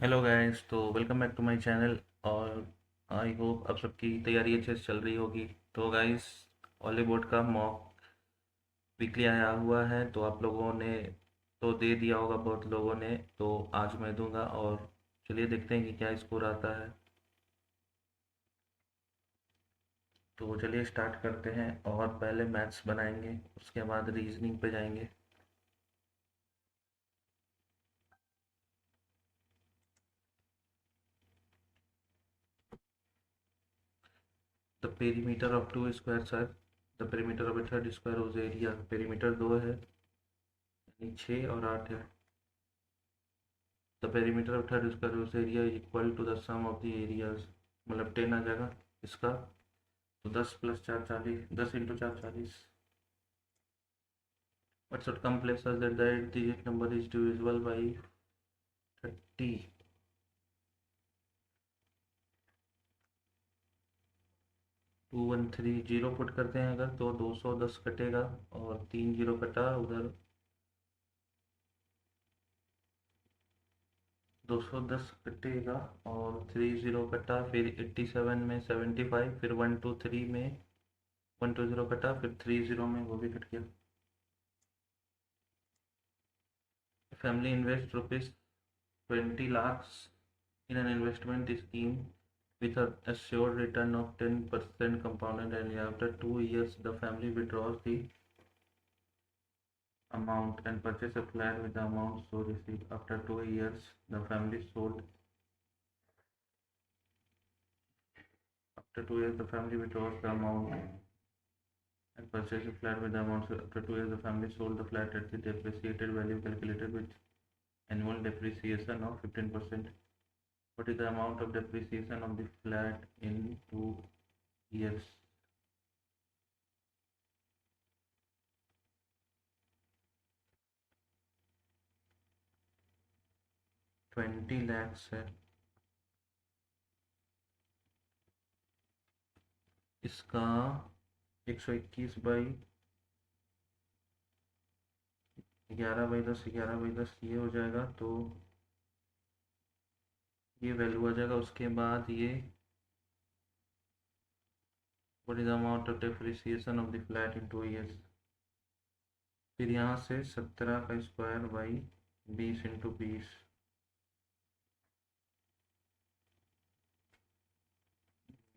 Hello guys, तो welcome back to my channel. और I hope आप सबकी तैयारी अच्छे से चल रही होगी। तो गाइस, ऑलीवुड का मॉक वीकली आया हुआ है, तो आप लोगों ने तो दे दिया होगा, बहुत लोगों ने। तो आज मैं दूंगा, और चलिए देखते हैं कि क्या स्कोर आता है। तो चलिए स्टार्ट करते हैं, और पहले मैथ्स बनाएंगे, उसके बाद रीजनिंग पे जाएंगे। The perimeter of two square sir, the perimeter of a third square उस एरिया, पेरीमीटर दो है यानी 6 और 8 है। The perimeter of third square उस area is equal to the sum of the areas, मतलब 10 आ जाएगा इसका। तो 10 + 4 40, 10 × 4 40। But should come places that the 8 digit number is divisible by 30। 213 zero put करते हैं अगर, तो 210 कटेगा, और 3 जीरो कटा उधर। 210 कटेगा और 30 कटा, फिर 87 में 75, फिर 123 में 120 कटा, फिर 30 में वो भी कट गया। Family invest rupees 20 lakhs in an investment scheme with an assured return of 10% compounded annually. After 2 years, the family withdraws the amount and purchase a flat with the amount so received. After 2 years, the family sold. After 2 years, the family withdraws the amount and purchase a flat with the amount. So after 2 years, the family sold the flat at the depreciated value calculated with annual depreciation of 15%. What is the amount of depreciation of the flat in 2 years? 20 lakhs है। इसका 121/11/10, 11/10 ये हो जाएगा। तो ये value आ जाएगा। उसके बाद ये what is the amount of depreciation of the flat in 2 years। फिर यहाँ से 17 का स्क्वायर/20 × 20।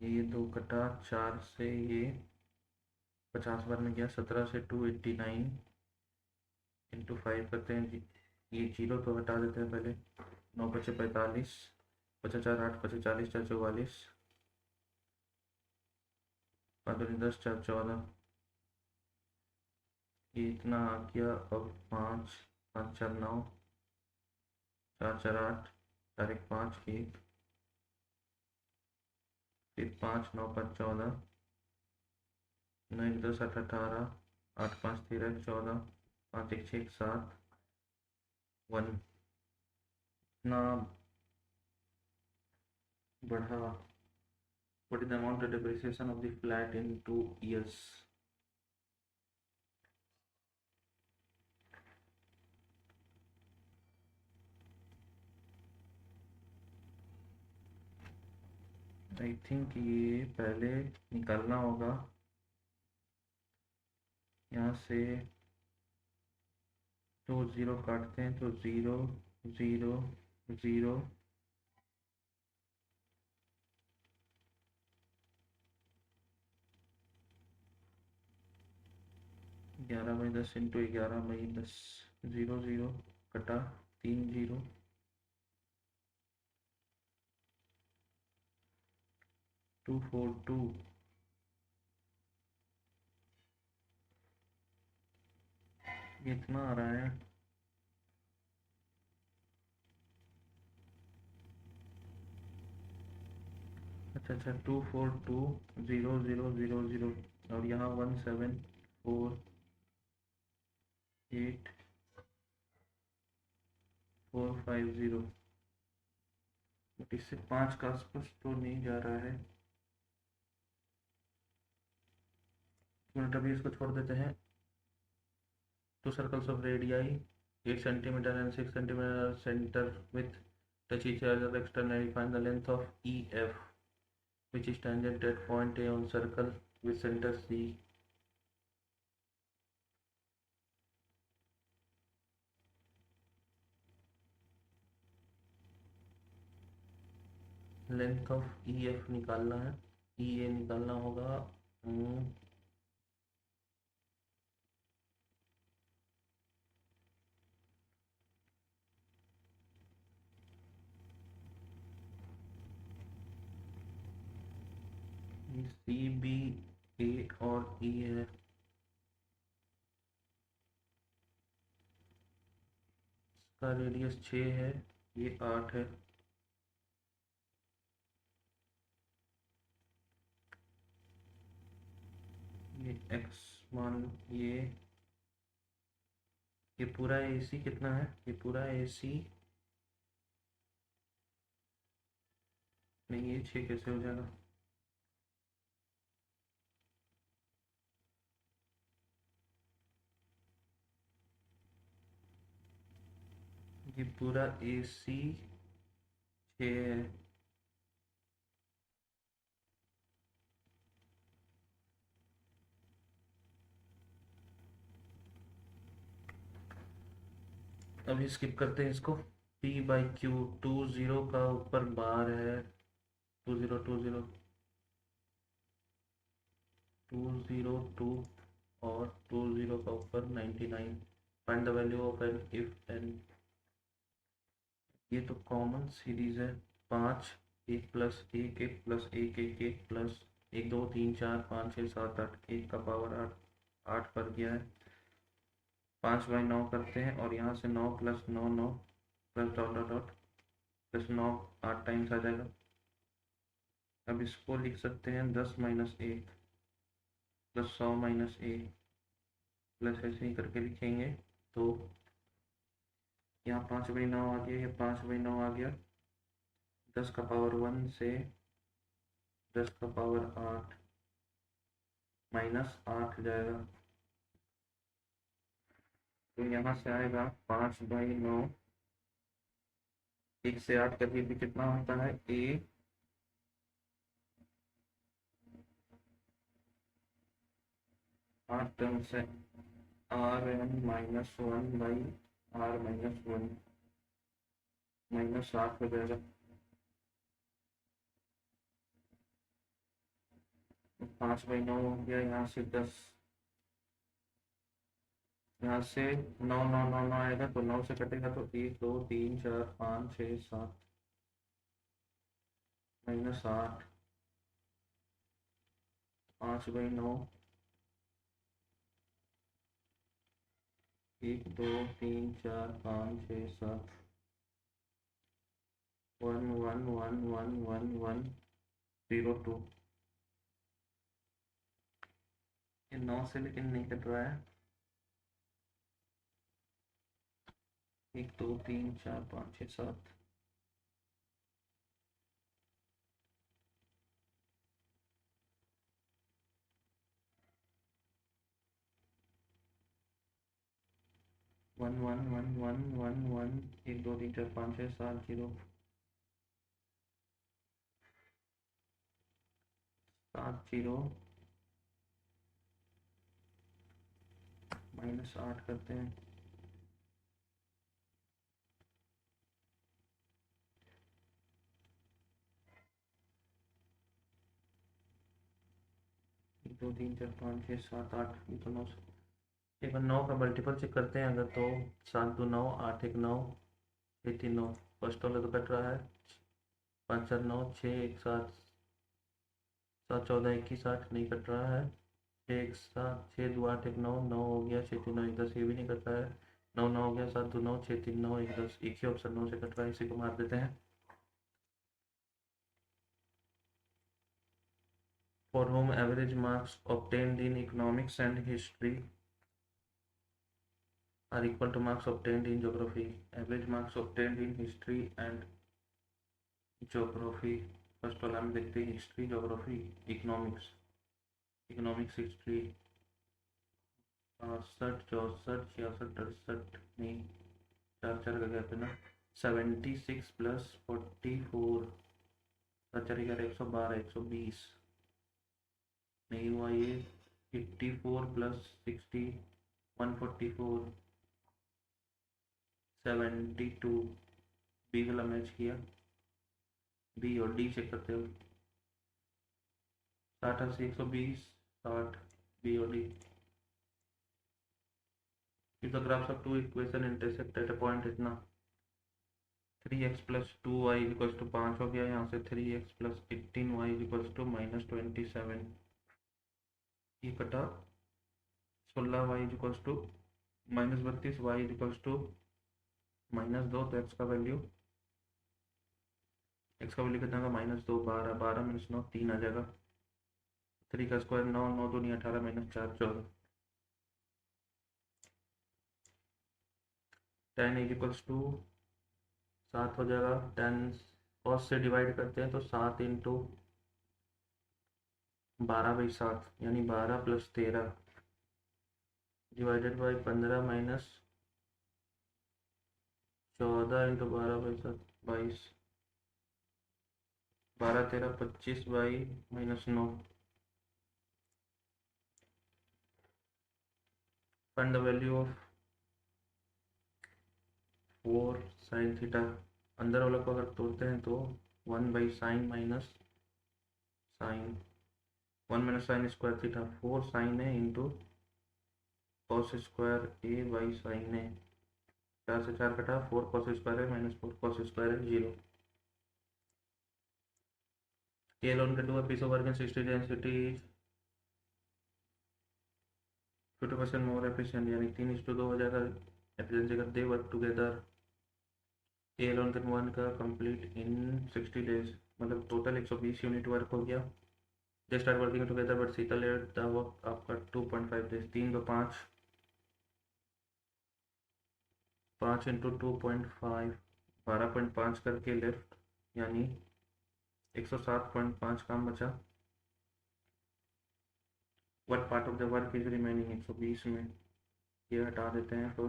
ये दो कटा, 4 से ये 50 बार में गया, 17 से 289 इंटू 5 करते हैं। ये जीरो तो हटा देते हैं पहले। 9 × 5 = 45, 5 × 4 = 8, 5 × 4 = 44, 5 × 10 = 14। ये इतना आ गया। अब 5, 5 × 4 = 9, 4 × 4 = 8, 4 × 1 = 5, 1, फिर 5, 9 × 5 = 14, 9 × 10 = 18, 8 × 5 = 13, 14, 5 × 1 = 6, 7, 1। इतना बढ़ा। What is the amount of depreciation of the flat in 2 years? I think ये पहले निकालना होगा। यहाँ से तो ज़ीरो काटते हैं, तो 0 0 0। 11/10 इंटू 11/10, 0 0 कटा, 3 0, 242। ये इतना आ रहा है। अच्छा अच्छा, 242 0 0 0 0, और यहाँ 1748450। बट इससे 5 का आसपास तो नहीं जा रहा है। मिनट, अभी इसको छोड़ देते हैं। To circles of radii 8 cm and 6 cm centre with Touch each other externally. Find the length of EF, which is tangent at point A on circle with center C. Length of EF निकालना है, EA निकालना होगा। CB, A और E है। इसका radius 6 है, ये 8 है। ये x मान, ये पूरा AC कितना है? ये पूरा AC नहीं, ये 6 कैसे हो जाएगा? ये पूरा AC 6 है। अभी स्किप करते हैं इसको। P/Q 20 का ऊपर बार है, 20 202 और 20 का ऊपर 99। Find the value of n if n. ये तो कॉमन सीरीज है। 5 1 प्लस 1 1 प्लस 1 1 1 प्लस 1 2 3 4 5 6 7 8, 1 का पावर 8 8 पर गया है। 5/9 करते हैं और यहाँ से 9 plus 9 9 plus dot dot dot plus 9 8 times आ जाएगा। अब इसको लिख सकते हैं 10 माइनस 1 प्लस 100 माइनस 1 प्लस ऐसे ही करके लिखेंगे। तो यहाँ 5/9 आ गया, ये 5/9 आ गया। 10 का पावर 1 से 10 का पावर 8 माइनस 8 जाएगा। तो यहाँ से आएगा 5/9। 1 से 8 का भी कितना होता है? A 8 टर्म से Rn-1/R-1 -8 हो जाएगा। 5/9 हो गया। यहाँ से 10, यहाँ से 9 9 9 9 आएगा तो 9 से कटेगा तो 1 2 3 4 5 6 7 -8 5/9 1 2 3 4 5 6 7 1 1 1 1 1 1 0 2। ये 9 से लेकिन नहीं कट रहा है। 1 2 3 4 5 6 7 1 1 1 1 1 1 1 2 3 4 5 6 7 0 7 0 -8 करते हैं। 1 2 3 4 5 6 7 8, ये तो 9 से एक बार 9 का मल्टीपल चेक करते हैं। अगर तो 7 2 9 8 1 9 6 3 9, फर्स्ट वाला तो कट रहा है। 5 4 9 6 1 7 7 14 21 8 नहीं कट रहा है। 6 1 7 6 2 8 1 9 9 हो गया। 6 3 9 1 10, ये भी नहीं कट रहा है। 9 9 हो गया। 7 2 9 6 3 9 1 10, एक ही ऑप्शन 9 से कट रहा है, इसी को मार देते हैं। For whom average marks obtained in economics and history are equal to marks obtained in geography. Average marks obtained in history and geography. First वाला हम देखते हैं, history geography economics. Economics history 68 64 66 68 नहीं, 4 4 का गैप है ना। 76 प्लस 44 चलेगा 112 120 नहीं हुआ ये। 84 प्लस 60 144 72 बी वाला मैच किया। बी और डी चेक करते हो। 60 80 120 60 बी और D. If the graphs of two equation intersect at a point इतना 3x plus 2y equals to 5 हो गया। यहाँ से 3x plus 18y equals to -27। ये कटा 16y equals to -32y equals to -2। तो x का वैल्यू कितना का -2 12 12 -9 3 आ जाएगा। 3 का स्क्वायर 9 9 दूनी 18 -4 14। tan इक्वल्स टू 7 हो जाएगा। tan cos से डिवाइड करते हैं तो 7 इंटू 12/7 यानी 12 plus 13 divided by 15 minus 14 into 12/7 22 12 13 25 by -9। Find the value of 4 sine theta. अंदर वाला को अगर तोड़ते हैं तो 1/sin minus sine 1 minus sine square theta 4 sine है into cos square A by sine है। 4 से 4 कटा 4 कॉस स्क्वायर है -4 कॉस स्क्वायर है 0। के लोन के two piece of work in 60 density 50% more efficient यानी 3:2 हो जाएगा। एफिशिएंसी करते वर्क टुगेदर। के लोन के 1 का कंप्लीट इन 60 डेज मतलब टोटल 120 यूनिट वर्क हो गया। They start working together but Sita let the work आपका 2.5 डेज। 3 का 5 5 इंटू 2.5 12.5 करके लेफ्ट यानी 107.5 काम बचा। What part of the work is remaining 120 में ये हटा देते हैं तो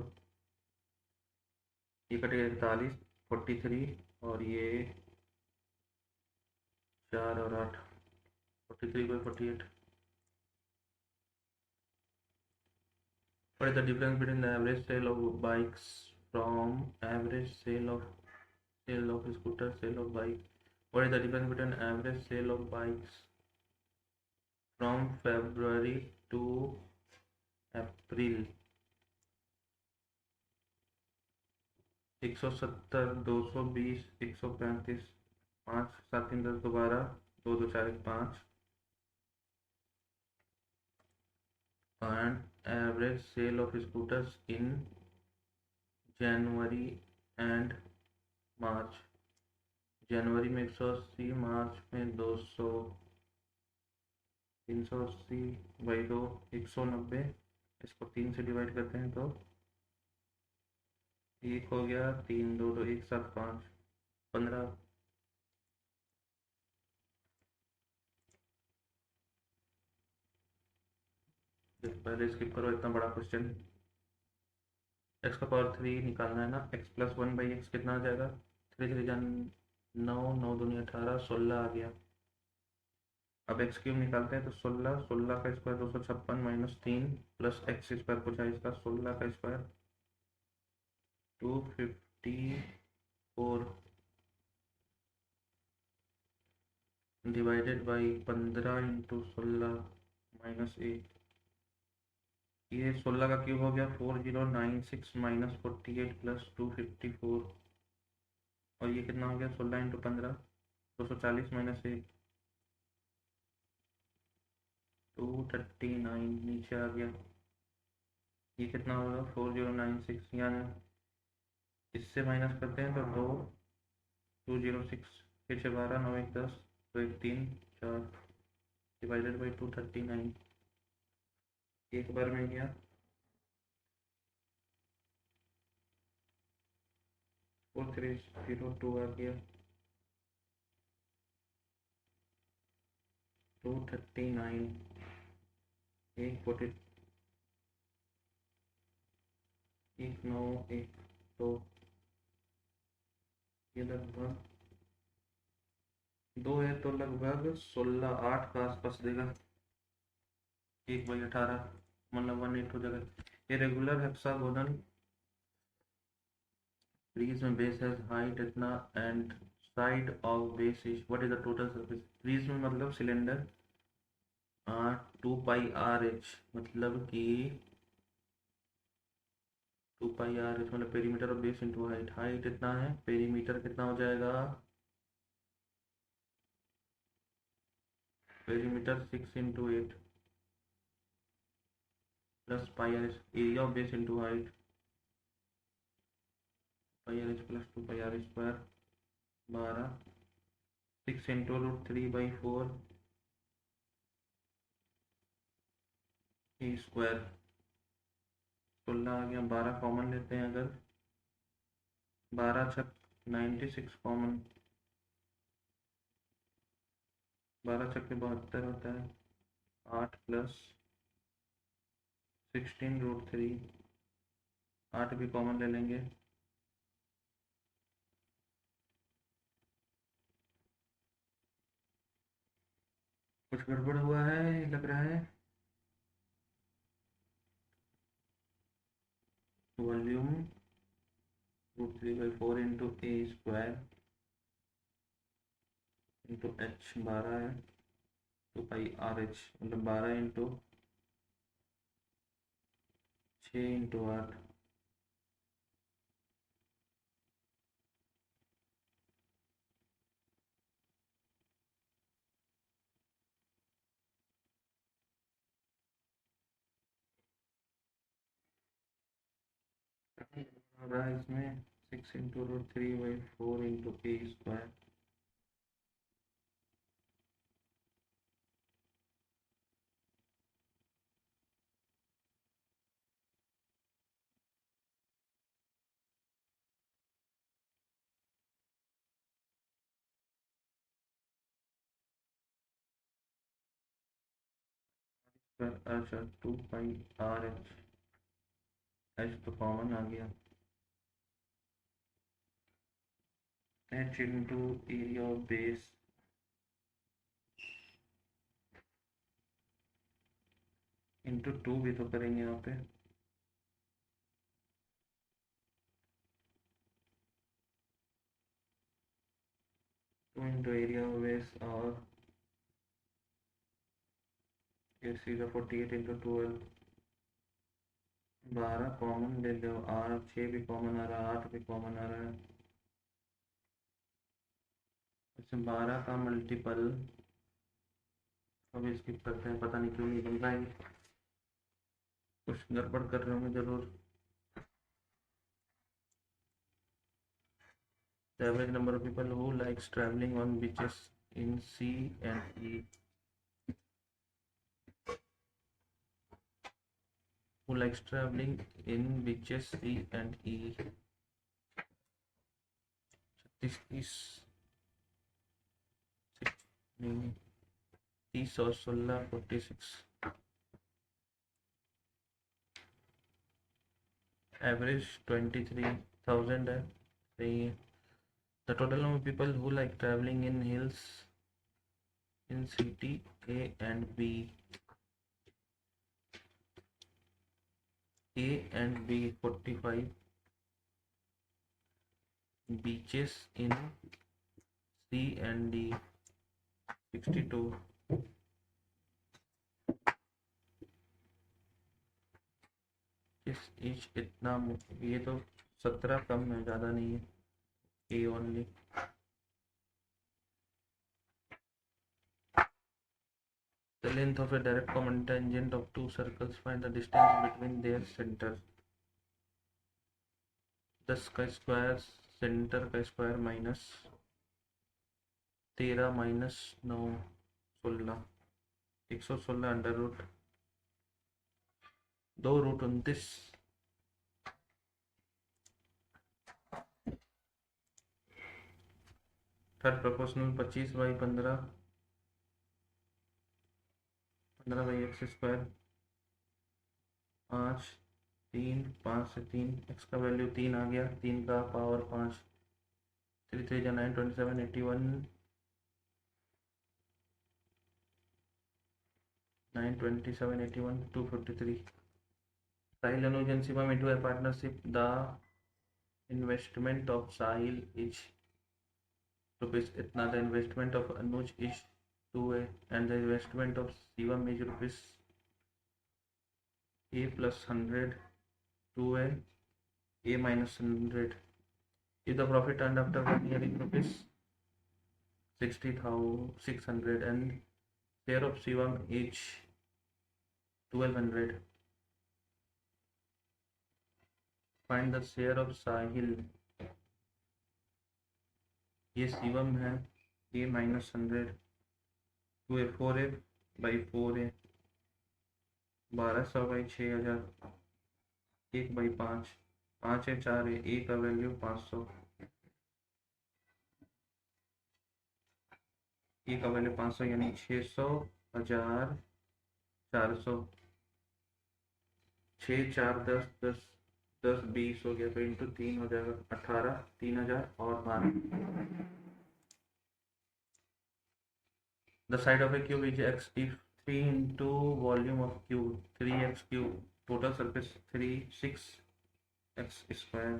ये कटेगा 41 43 और ये 4 और 8 43 by 48। What is the difference between the average sale of bikes from average sale of scooter sale of bike? What is the difference between average sale of bikes from February to April? 170 220 135 5 7 3 10 12 2 2 4 1 5 and average sale of scooters in January and March। जनवरी में 180 मार्च में 200 380 by 2 190। इसको 3 से divide करते हैं तो 1 हो गया 3 2 2 1 7 5 15। पहले स्किप करो इतना बड़ा क्वेश्चन। x का पावर 3 निकालना है ना। x प्लस 1/x कितना आ जाएगा 3 3 जान 9 9 दूनी 18 16 आ गया। अब एक्स क्यूब निकालते हैं तो 16 16 का स्क्वायर 256 -3 प्लस एक्स स्क्वायर पूछा इसका 16 का स्क्वायर 254 डिवाइडेड बाई 15 इंटू 16 -1। ये 16 का क्यूब हो गया 4096 -48 प्लस 254 और ये कितना हो गया 16 इंटू 15 240 -1 239 नीचे आ गया। ये कितना होगा 4096 यानी इससे माइनस करते हैं तो 206 फिर से 12 9 1 10 तो 1 3 4 डिवाइडेड बाई 239 एक बार में गया 4302 आ गया 239 1 9 1 2 ये लगभग 2 है तो लगभग 16 8 का आसपास देगा। 1/18 मतलब 1/8 हो जाएगा। ये regular hexagonal prism base has height इतना and side of base is what is the total surface. Prism मतलब सिलेंडर 2πRh मतलब कि 2πRh मतलब perimeter of base into height. Height इतना है, पेरीमीटर कितना हो जाएगा, perimeter 6 × 8 plus πRh area of base into height πRh plus 2πR² 12 6 × √3/4 e² 16 आ गया। 12 कॉमन लेते हैं, अगर 12 छक 96 कॉमन, 12 छक्के 72 होता है। 8 प्लस 16 √3, 8 भी कॉमन ले लेंगे। कुछ गड़बड़ हुआ है लग रहा है। Volume √3/4 into a² into h 12 है, 2πRh मतलब 12 इंटू 6 इंटू 8 हो रहा है इसमें। 6 × √3/4 इंटू a²। अच्छा 2πRh, h तो कॉमन आ गया, h into area of base into 2 भी तो करेंगे यहाँ पे। 2 इंटू एरिया ऑफ बेस और ये सीधा 48 इंटू 12। 12 कॉमन ले लो, 6 भी कॉमन आ रहा है, 8 भी कॉमन आ रहा है। अच्छा 12 का मल्टीपल, अब इसकी करते हैं, पता नहीं क्यों नहीं बन रहा है, कुछ गड़बड़ कर रहे होंगे जरूर। The average number of people who likes traveling on beaches in C and E, who likes traveling in beaches C and E, 36 नहीं 30 और 16 46, एवरेज 23,000 है, सही है। The total number of people who like traveling in hills in city A and B, A and B 45, beaches in C and D 62। इस इतना, ये तो 17 कम है, ज़्यादा नहीं है, A only. The length of a direct common tangent of two circles, find the distance between their centers। 10 का square centre का square minus 13 minus 9 16, 116 under root 2√29। Third proportional 25/15, 15/x², 5 3 5 से 3, x का वैल्यू 3 आ गया, 3 का पावर 5, 3 3 जा 9, 27, 81, 9, 27, 81, 253. Sahil Anuj and Shivam into a partnership. The investment of Sahil is rupees itna. The investment of Anuj is 2A and the investment of Shivam is rupees A plus 100, 2A, A minus 100. If the profit earned after 1 year is rupees 60,600 and share of Shivam is 1200. Find the share of Sahil. ये शिवम है, A minus 100, 2A 4A by 4A, 1200 by 6000, 1 by 5, 5 है 4 है, A का value 500, A का value 500 यानी 600, 1000, 400, 6 4 10 10 10 20 हो गया तो इंटू 3 हो जाएगा 18, 3000 और 12. The side of a cube is x if 3 into volume of cube 3x cube total surface 3 6 x square.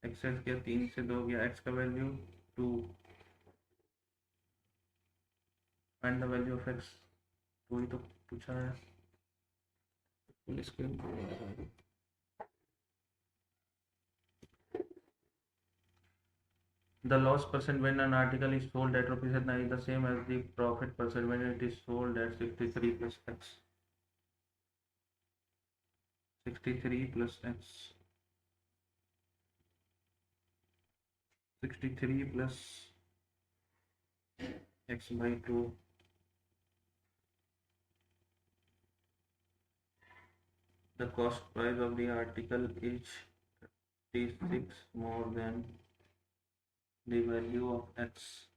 x से किया 3 से 2 गया x का value 2 and the value of x 2 ही तो पूछा है full screen. The loss percent when an article is sold at rupees at 9 is the same as the profit percent when it is sold at 63 plus x. 63 plus x. 63 plus x by 2. The cost price of the article is 36 more than the value of x.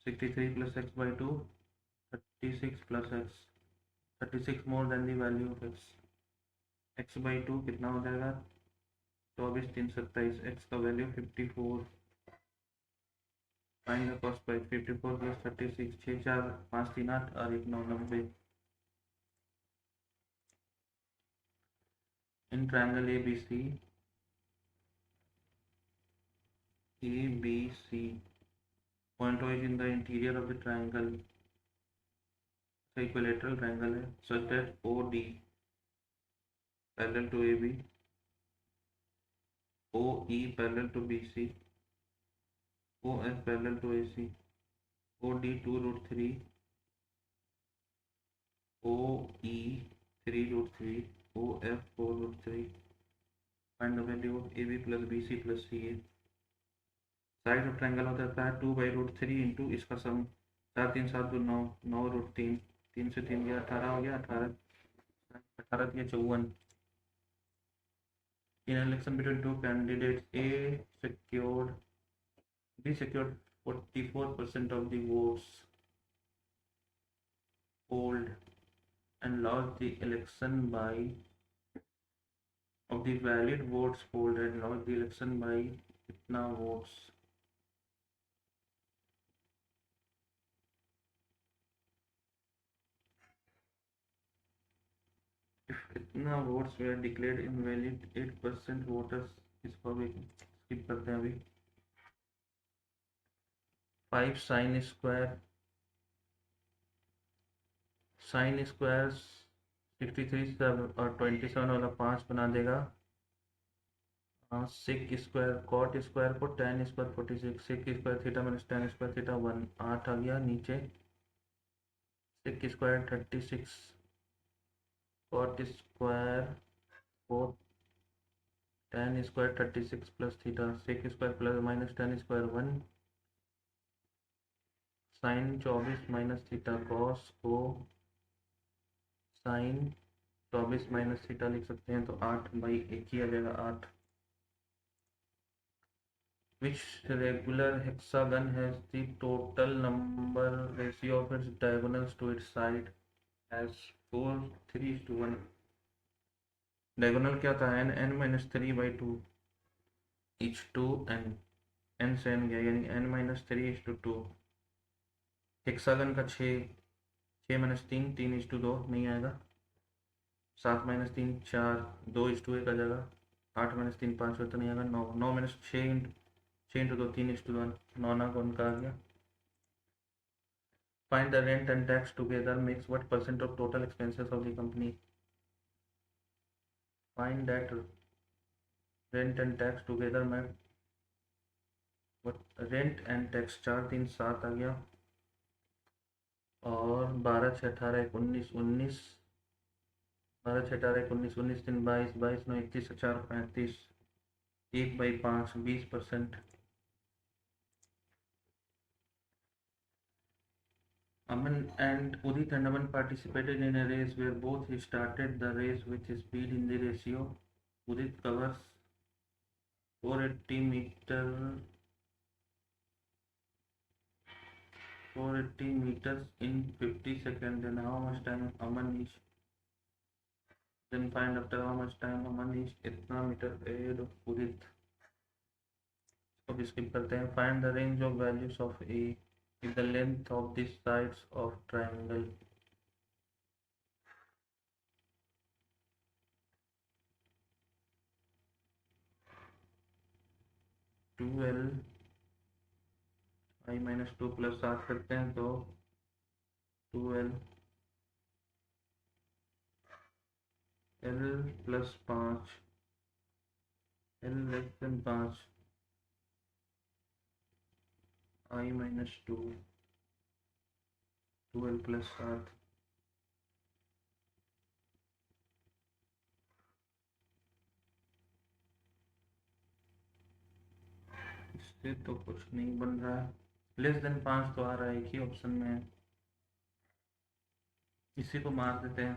63 plus x by 2, 36 plus x, 36 more than the value of x. x by 2 कितना हो जाएगा 24 3 27, x का value 54. Find the cost price 54 plus 36, 6 4 5 3 8 और 1 9 90. In triangle ABC, point O is in the interior of the triangle. Equilateral triangle है such that OD parallel to AB, OE parallel to BC, OF parallel to AC, OD 2 root 3, OE 3 root 3, OF 4 root 3. Find the value of AB plus BC plus CA. Side of triangle हो जाता है 2 by root 3 into इसका सम 4 3 7 2 9 9 root 3, 3 से 3 गया 18 हो गया 18 18 दिया 54. In an election between two candidates, B secured 44% of the votes polled and lost the election by of the valid votes polled and lost the election by कितना votes. If इतना votes were declared invalid, 8% voters इसको भी skip करते हैं अभी. 5 sin square 63 और 27 वाला 5 बना देगा. सेक स्क्वायर कॉट स्क्वायर को tan square 46, sec square theta minus tan square theta 1 8 आ गया नीचे. Sec square 36 cot square 4 tan square 36 plus theta, sec square plus minus tan square 1, sine 24 minus theta cos को sine 24 minus theta लिख सकते हैं तो 8 by 1 ही आ जाएगा 8. Which regular hexagon has the total number ratio of its diagonals to its side as 4 3:1. Diagonal क्या था n n minus 3 by 2. Each to n से n गया यानी n-3:2। हेक्सागन का 6-3 3:2 नहीं आएगा। 7-3 4 2:1 आ जाएगा। 8-3 5 तो नहीं आएगा। 9-6 3:2 9 ना कौन का आ गया। Find the rent and tax together makes what percent of total expenses of the company? Find that rent and tax together make what rent and tax 4-3-7 आ गया। और 12-6-18-19 19 12-6-18-19 19-3-22 22-9 21-4-35 1/5 20%। Aman and Udit and Aman participated in a race where both he started the race with speed in the ratio. Udit covers 480 meters in 50 seconds. Then how much time Aman is? Then find after how much time Aman is इतना metre ahead of Udit. अब skip करते हैं. Find the range of values of A if the length of the sides of triangle 2L I-2 plus 7 करते हैं तो 2L L plus 5 L less than 5 I-2 2L plus 7। इससे तो कुछ नहीं बन रहा है। लेस देन 5 तो आ रहा है एक ही ऑप्शन में है, इसी को मार देते हैं।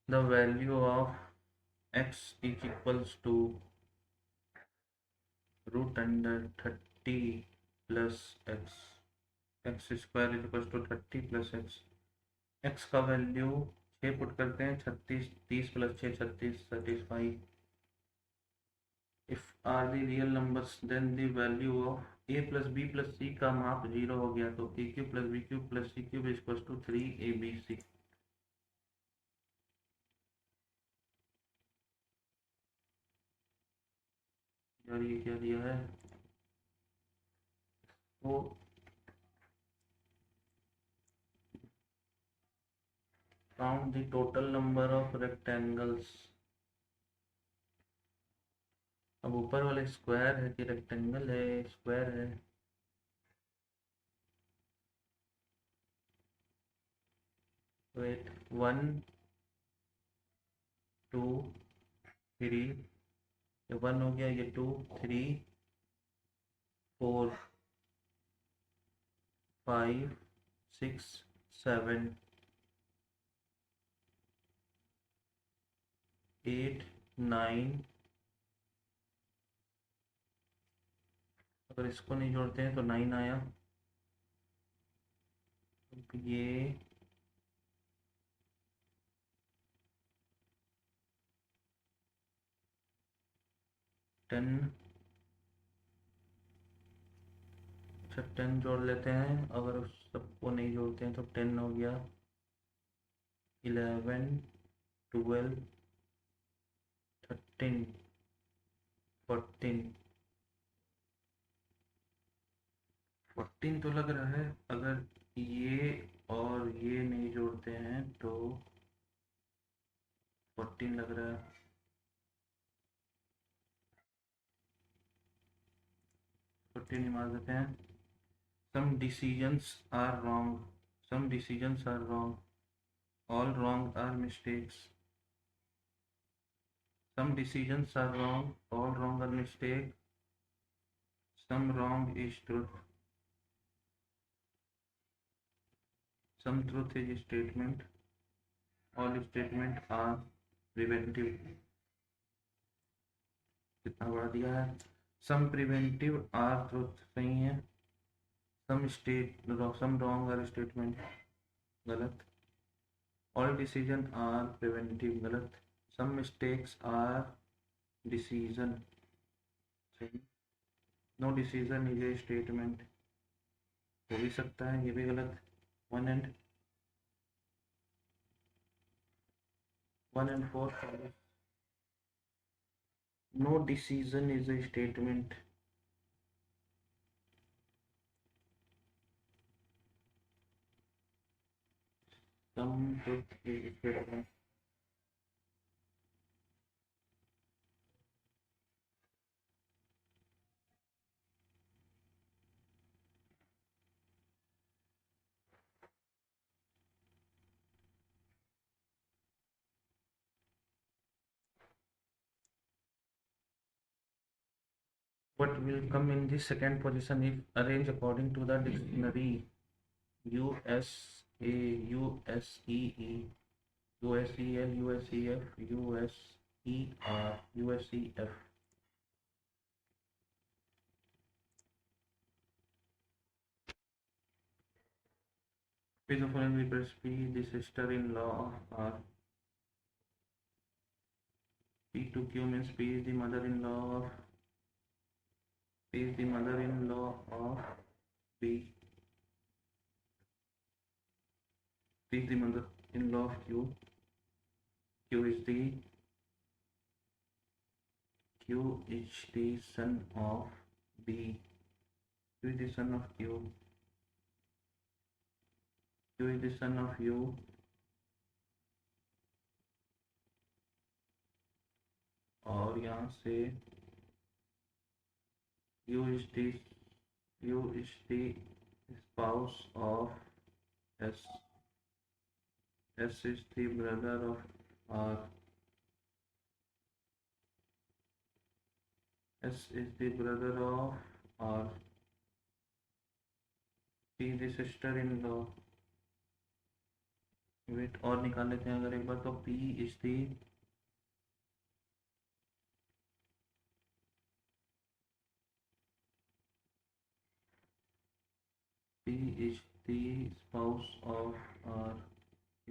The value of x is equals to √30 plus x square is equals to 30 plus x का वैल्यू 6 पुट करते हैं। 36 30 plus 6 36 35। If are the real numbers then the value of a plus b plus c का माप 0 हो गया तो a³ plus b³ plus c³ equals to 3abc। यार ये क्या दिया है तो count the total number of rectangles। अब ऊपर वाले स्क्वायर है कि रेक्टेंगल है? स्क्वायर है। वेट 1 2 3 ये 1 हो गया, ये 2 3 4 5 6 7 8 9। अगर इसको नहीं जोड़ते हैं तो 9 आया। ये 10। अच्छा 10 जोड़ लेते हैं, अगर उस सबको नहीं जोड़ते हैं तो 10 हो गया। 11 12 13 14 14 तो लग रहा है। अगर ये और ये नहीं जोड़ते हैं तो 14 लग रहा है। 14 ही मार देते हैं। Some decisions are wrong. Some decisions are wrong. All wrong are mistakes. Some decisions are wrong. All wrong are mistake. Some wrong is truth. Some truth is statement. All statement are preventive। कितना बड़ा दिया है? Some preventive are truth सही है। Some wrong are statement गलत। All decision are preventive गलत। Some mistakes are decision no decision is a statement, हो भी सकता है, ये भी गलत। One and four, no decision is a statement. Some truth is a statement. What will come in the second position if arranged according to the dictionary? USA, USEE, USEL, USEF, USER, USEF. P is the following refers P, the sister-in-law of R. P to Q means P is the mother-in-law of P is the mother-in-law of B. P is the mother-in-law of Q. Q is the son of B. Q is the son of Q. Q is the son of U. और यहाँ से U is the spouse of S. S is the brother of R. S is the brother of R. P is the sister-in-law. Wait और निकाल लेते हैं अगर एक बार, तो P is the spouse of R. Q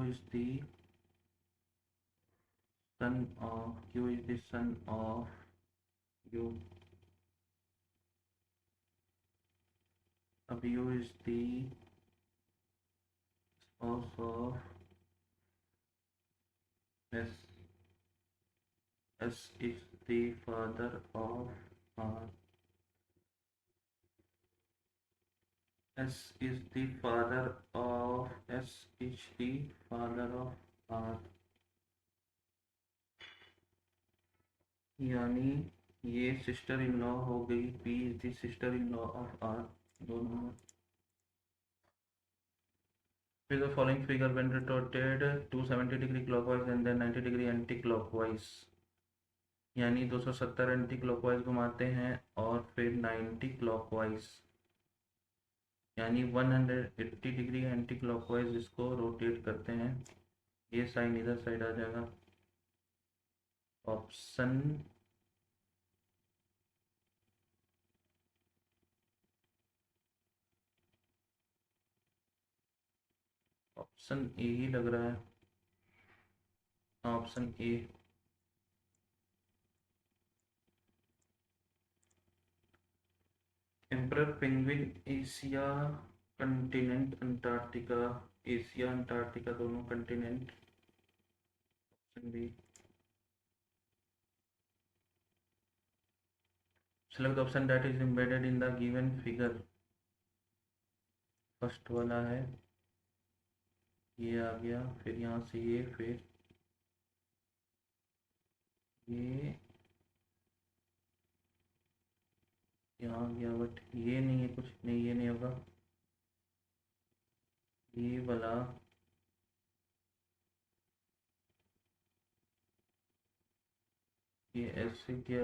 is the son of U. अब U is the spouse of S. S is the father of R. S is the father of R. यानी ये सिस्टर इन लॉ हो गई, P is the sister in law of R. दो number. With the following figure when retorted 270 degree clockwise and then 90 degree anti clockwise, यानी 270 anti clockwise घुमाते हैं और फिर 90 क्लॉकवाइज, यानी 180 डिग्री एंटी क्लॉकवाइज इसको रोटेट करते हैं. ये साइन इधर साइड आ जाएगा. ऑप्शन ए ही लग रहा है. Option A. Emperor penguin Asia continent Antarctica, Asia Antarctica दोनों continent. Option B. Select option that is embedded in the given figure. First वाला है, ये आ गया, फिर यहाँ से ये, फिर ये यहाँ आ गया, बट ये नहीं है, कुछ नहीं, ये नहीं होगा. ये वाला ये ऐसे क्या,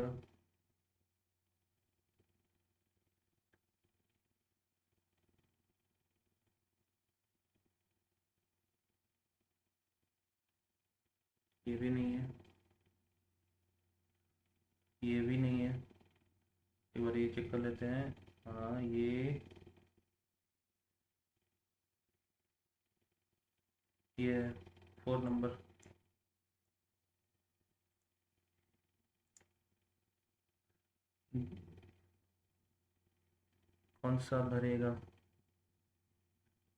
ये भी नहीं है, ये भी नहीं है. एक बार ये चेक कर लेते हैं. हाँ ये 4 नंबर. कौन सा भरेगा?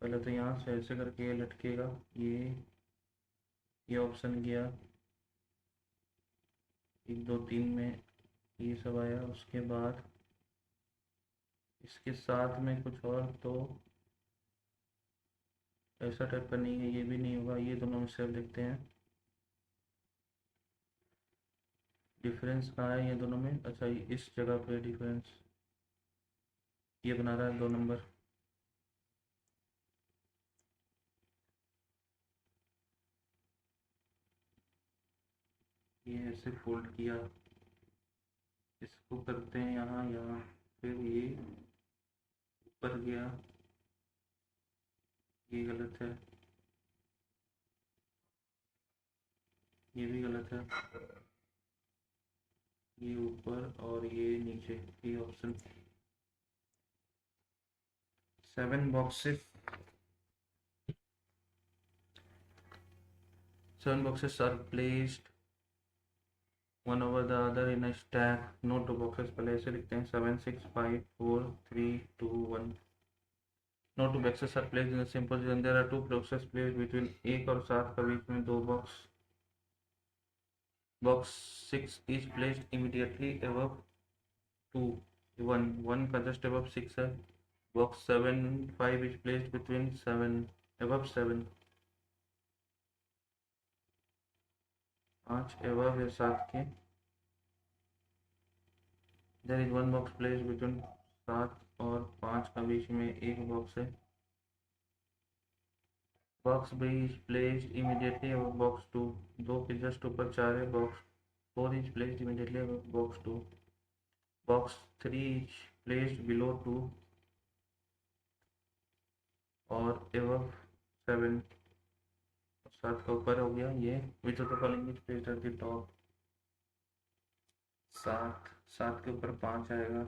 पहले तो यहाँ से ऐसे करके ये लटकेगा, ये ऑप्शन गया, 1 2 3 में ये सब आया। उसके बाद इसके साथ में कुछ और तो ऐसा टाइप का नहीं है, ये भी नहीं होगा। ये दोनों में से अब देखते हैं डिफरेंस कहाँ है ये दोनों में। अच्छा, ये इस जगह पे डिफरेंस ये बना रहा है 2 नंबर। ये ऐसे फोल्ड किया, इसको करते हैं यहाँ यहाँ, फिर ये ऊपर गया, ये गलत है, ये भी गलत है, ये ऊपर और ये नीचे, ये option. 7 boxes, 7 boxes are placed one over the other in a stack. No 2 boxes, पहले ऐसे लिखते हैं 7 6 5 4 3 2 1। No 2 boxes are placed in the same position. There are 2 boxes placed between 1 और 7 का बीच में 2 box. Box 6 is placed immediately above 2 1 1 का just above 6 है। Box 7 5 is placed between 7 above 7 5 above या 7 के। There is 1 box placed between 7 और 5 का बीच में 1 box है। Box B is placed immediately above box 2, 2 के जस्ट ऊपर 4 है। Box 4 is placed immediately above box 2. Box 3 is placed below 2 और above 7, 7 का ऊपर हो गया ये। Which of the following is placed at the top? 7 के ऊपर 5 आएगा।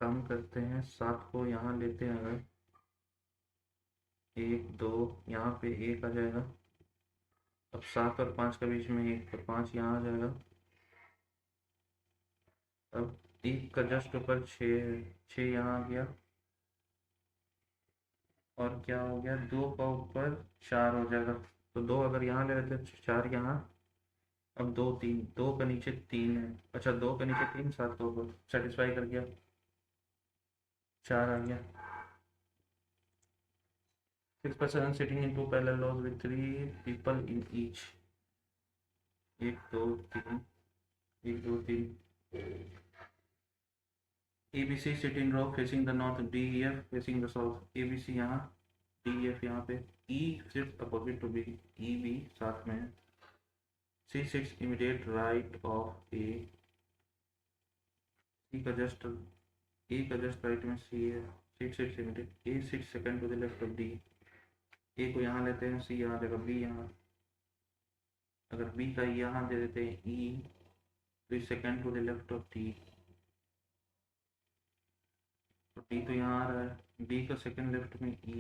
कम करते हैं, 7 को यहाँ लेते हैं अगर, 1 2 यहाँ पे 1 आ जाएगा। अब 7 और 5 के बीच में 1, तो 5 यहाँ आ जाएगा। अब 1 का जस्ट ऊपर 6 है, 6 यहाँ आ गया। और क्या हो गया, 2 का ऊपर 4 हो जाएगा। तो 2 अगर यहाँ ले लेते 4 यहाँ। अब 2 3, 2 का नीचे 3 है। अच्छा, 2 का नीचे 3, 7 का ऊपर सेटिस्फाई कर गया, 4 आ गया। 6 person sitting in 2 parallel rows with 3 people in each. 1 2 3, 1 2 3। ABC sit in row facing the north, DEF facing the south। ABC यहाँ, DEF यहाँ पे, E sits opposite to B, EB साथ में है। C sits immediate right of A, C का just, A का just right में C है। C sits immediate, A sits second to the left of D। A को यहाँ लेते हैं, C यहाँ देगा, B यहाँ। अगर B का यहाँ दे देते हैं E, तो second to the left of D। तो D तो यहाँ आ रहा है, B का सेकेंड लेफ्ट में E,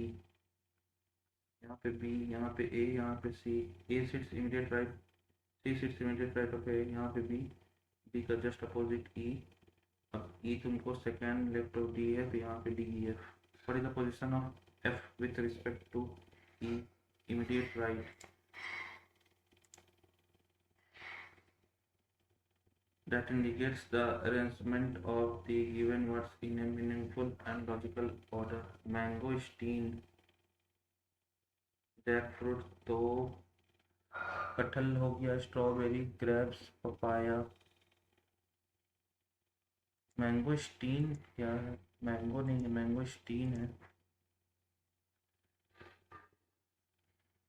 यहाँ पे B, यहाँ पे A, यहाँ पे C। A sits immediate right, C sits immediate right of A, यहाँ पे B, B का जस्ट अपोजिट E। अब E तुमको सेकेंड लेफ्ट ऑफ D है, तो यहाँ पे D E F। What is the position of F with respect to E? Immediate right. That indicates the arrangement of the given words in a meaningful and logical order. Mangosteen, jackfruit तो कटहल हो गया, strawberry, grapes, papaya. Mangosteen क्या है? Mango नहीं है, mangosteen है।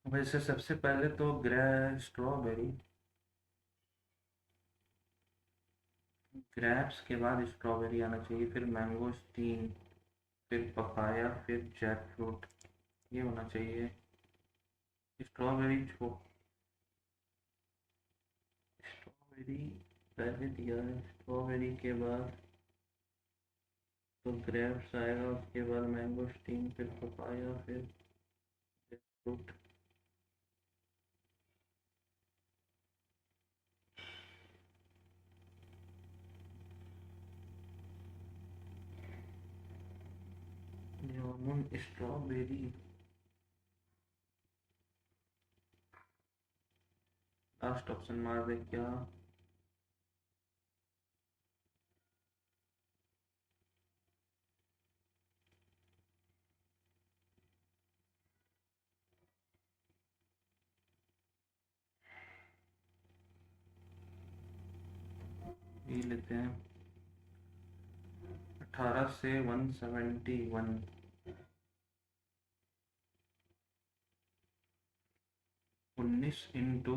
वैसे सबसे पहले तो स्ट्रॉबेरी, ग्रेप्स के बाद स्ट्रॉबेरी आना चाहिए, फिर मैंगोस्टीन, फिर पपाया, फिर जैकफ्रूट, ये होना चाहिए। स्ट्रॉबेरी पहले दिया है, स्ट्रॉबेरी के बाद तो ग्रेप्स आएगा, उसके बाद मैंगोस्टीन, फिर पपाया, फिर जैकफ्रूट। स्ट्रॉबेरी, लास्ट ऑप्शन मार दे क्या? ये लेते हैं 18 से 171, 19 इंटू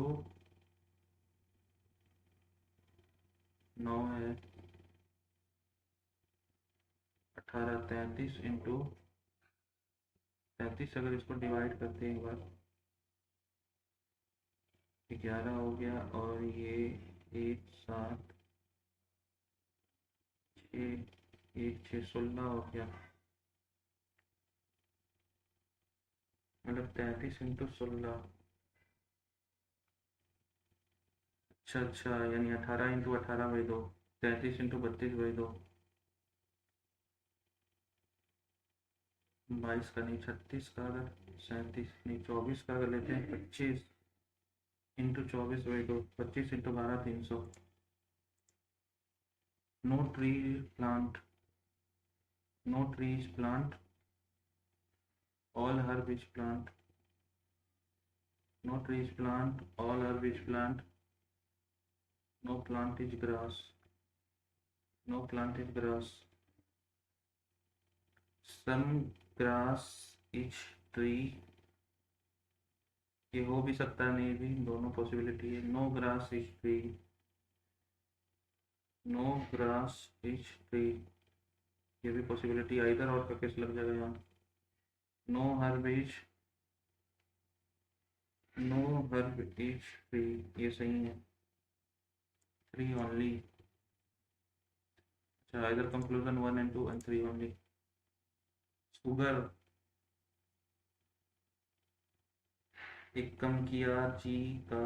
9 है 18, 33 इंटू 33, अगर इसको डिवाइड करते हैं एक बार 11 हो गया, और ये 1 7 6 1 6 16 हो गया, मतलब 33 इंटू 16। अच्छा अच्छा, यानी 18 इंटू 18/2, 33 इंटू 32/2, 22 का नहीं, 36 का, अगर 37 नहीं 24 का अगर लेते हैं, 25 into 24/2, 25 into 12 300। No tree plant, no trees plant, all herbs plant, no trees plant, all herbs plant, no plant is grass, no plant is grass, some grass is tree, ये हो भी सकता है, नहीं भी, दोनों पॉसिबिलिटी है। No grass is tree, no grass is tree, ये भी पॉसिबिलिटी, आइदर और का केस लग जाएगा यहाँ। No herbs, no herb is tree, ये सही है, थ्री ओनली। अच्छा, either conclusion 1 and 2 and 3 only. Sugar, एक कम किया जी का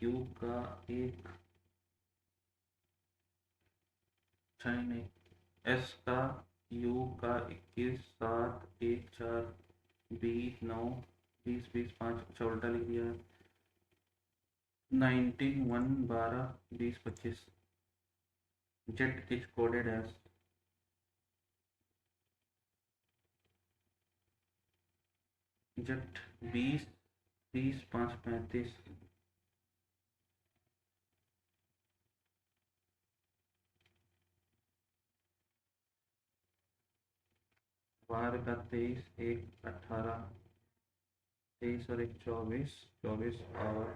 यू का एक, अच्छा नहीं, एस का यू का 21 7 1 4 20 9 20 20 5, अच्छा उल्टा लिख दिया है, 19 1 12 20 25। Jet is coded as, jet 20 30 5 35, बाहर का 23 1 18, 23 और 1 24, 24 और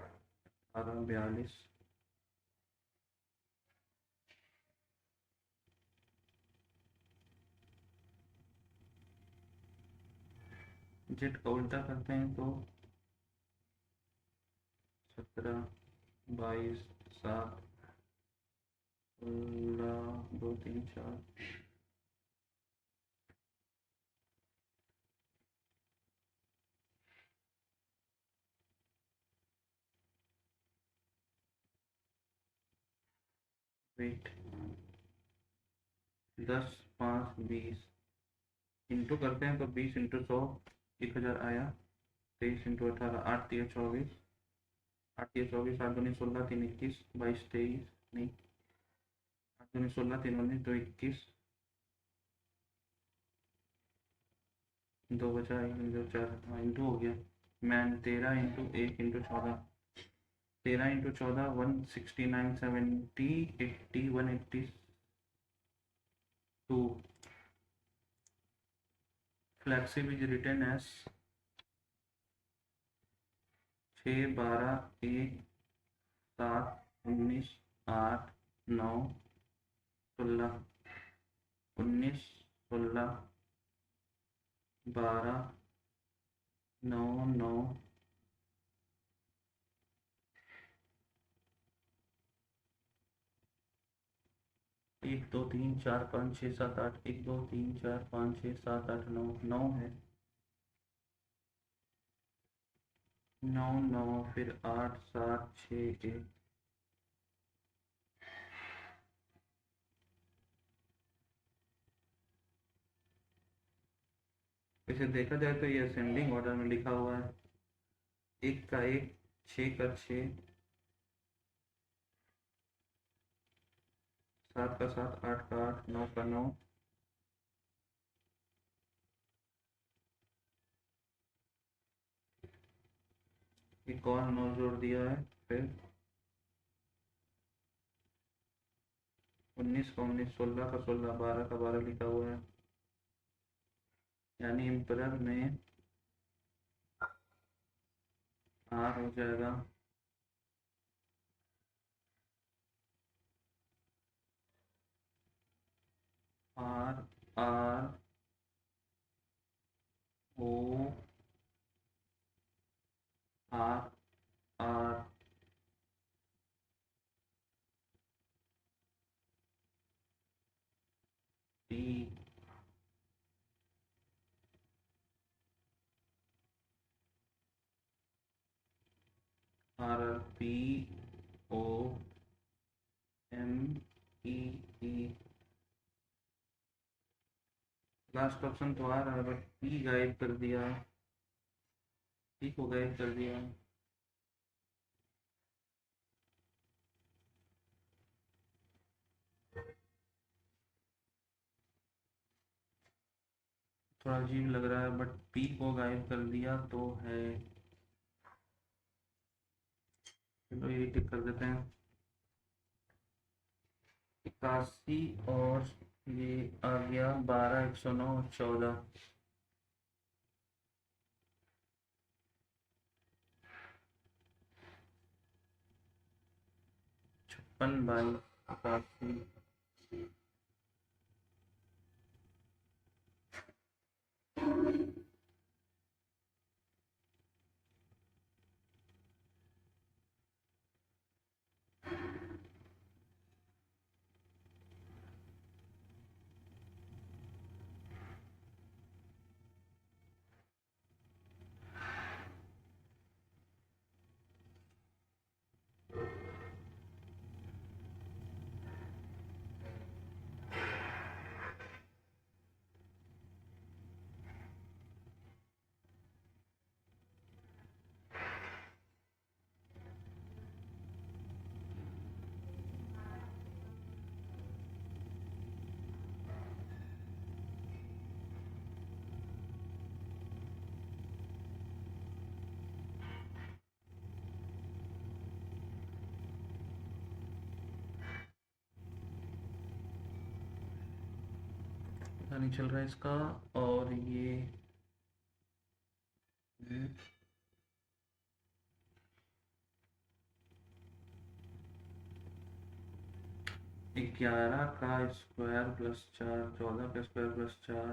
18 42। जेट का उल्टा करते हैं तो 17 22 7 16 2 3 4, वेट 10 5 20, इंटू करते हैं तो 20 इंटू 100 1000 आया, 23 इंटू 18 8 3 24, 8 3 24, 8 दूनी 16 3 21 22 23, नहीं 8 दूनी 16 3 19 2 21, 2 बचा 1 2 4, इंटू हो गया, man 13 into 1 into 14, 13 into 14 169 70 80 182। Flexible is written as 6 12 1 7 19 8 9 16 19 16 12 9 9 1 2 3 4 5 6 7 8, 1 2 3 4 5 6 7 8 9, 9 है, 9 9, फिर 8 7 6 1, वैसे देखा जाए तो ये असेंडिंग ऑर्डर में लिखा हुआ है, 1 का 1, 6 का 6, 7 का 7, 8 का 8, 9 का 9। एक और 9 जोड़ दिया है, फिर 19 का 19, 16 का 16, 12 का 12 लिखा हुआ है, यानी एम्परर में आर हो जाएगा R R O R R T R R P O M E E. Last option तो आ रहा है बट पी गायब कर दिया है, पी को गायब कर दिया है। थोड़ा अजीब लग रहा है बट पी को गायब कर दिया तो है। चलो ये टिक कर देते हैं। 81 और ये आ गया 12, 109, 14। 56/81। पता नहीं चल रहा है इसका। और ये 11 का स्क्वायर प्लस 4, 14 का स्क्वायर प्लस 4,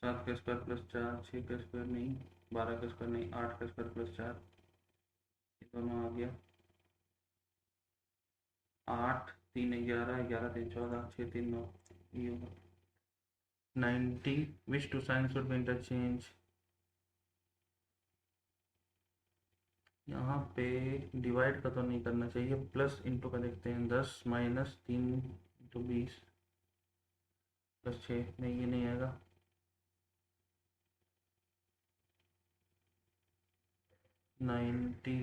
7 का स्क्वायर प्लस 4, 6 का स्क्वायर नहीं, 12 का स्क्वायर नहीं, 8 का स्क्वायर प्लस 4, ये दोनों आ गया। 8 3 11, 11 3 14, 6 3 9, ये होगा 90। Which two signs would be interchange. यहाँ पे डिवाइड का तो नहीं करना चाहिए, प्लस इंटू का देखते हैं। 10 माइनस 3 इंटू 20 प्लस 6, नहीं ये नहीं आएगा। 90,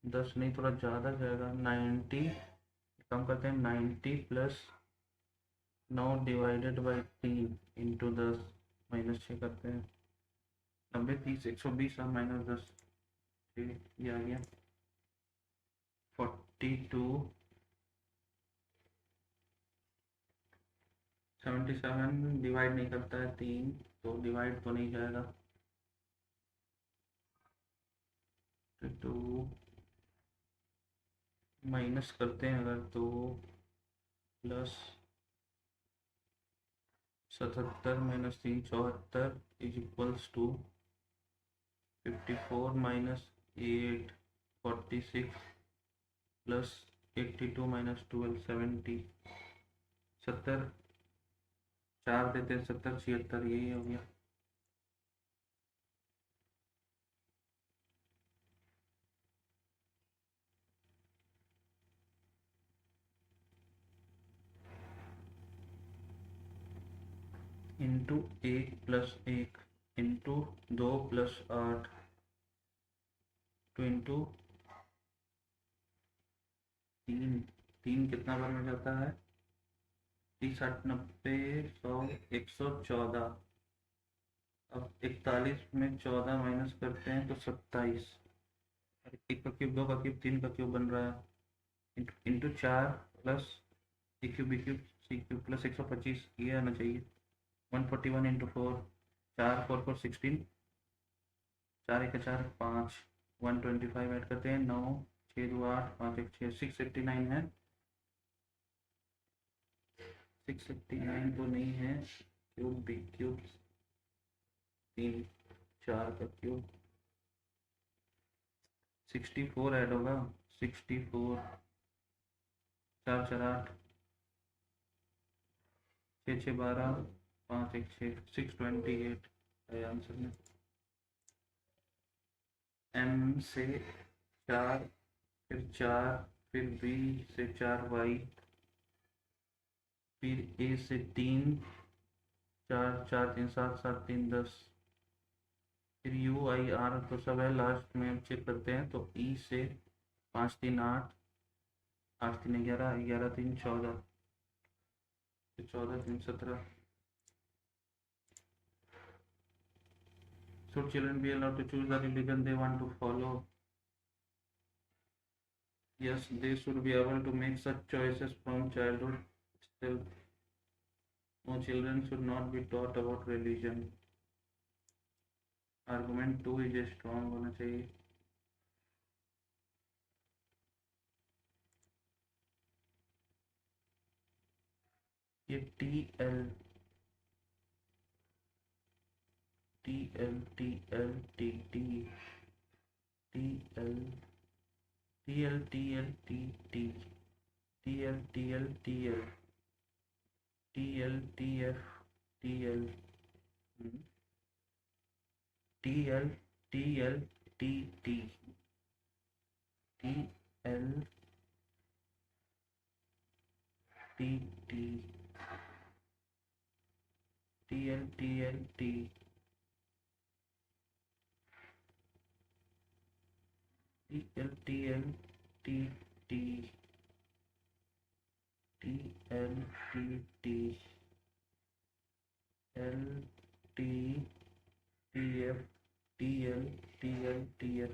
10 नहीं थोड़ा ज़्यादा जाएगा। 90 कम करते हैं, 90 plus 9 divided by 3 into 10 minus 6 करते हैं। 90 30 120 माइनस 10, ये आ गया 42। 77 डिवाइड नहीं करता है 3, तो डिवाइड तो नहीं जाएगा। 2 माइनस करते हैं अगर तो plus 77 minus 3 74 is equals to 54 minus 8 46 plus 82 minus 12 70। 70 4 देते हैं, 70 76, यही हो गया। इंटू 1+1 इंटू 2+8 तो इंटू 3 कितना बार में जाता है? 30, 60, 90, 100, 114। अब 41 में 14 माइनस करते हैं तो 27। एक का क्यूब, 2 का क्यूब, 3 का क्यूब बन रहा है इंटू 4 प्लस ए cube B cube C cube plus 125, ये आना चाहिए। 141 इंटू 4, 4 4 4 16, 4 1 4 5, 125 ऐड करते हैं 9 6 2 8 5 1 6, 689 है। 689 तो नहीं है, क्यूब बी क्यूब 3 4 का क्यूब 64 ऐड होगा। 64 4 4 8 6 6 12 5 1 6, 628 है आंसर में। एम से 4, फिर 4, फिर बी से 4y, फिर ए से 3, 4 4 3 7 7 3 10, फिर यू आई आर तो सब है, लास्ट में हम चेक करते हैं तो ई से 5 3 8, 8 3 11, 11 3 14, 14 3 17। Should children be allowed to choose the religion they want to follow? Yes, they should be able to make such choices from childhood itself. No children should not be taught about religion. Argument 2 is strong होना चाहिए। ये T L T L T L T T T L T L T L T T T L T L T L T L T F T L T L T L T T T L T T T L T L T T L T L T T T L T T L T T F T L T L T F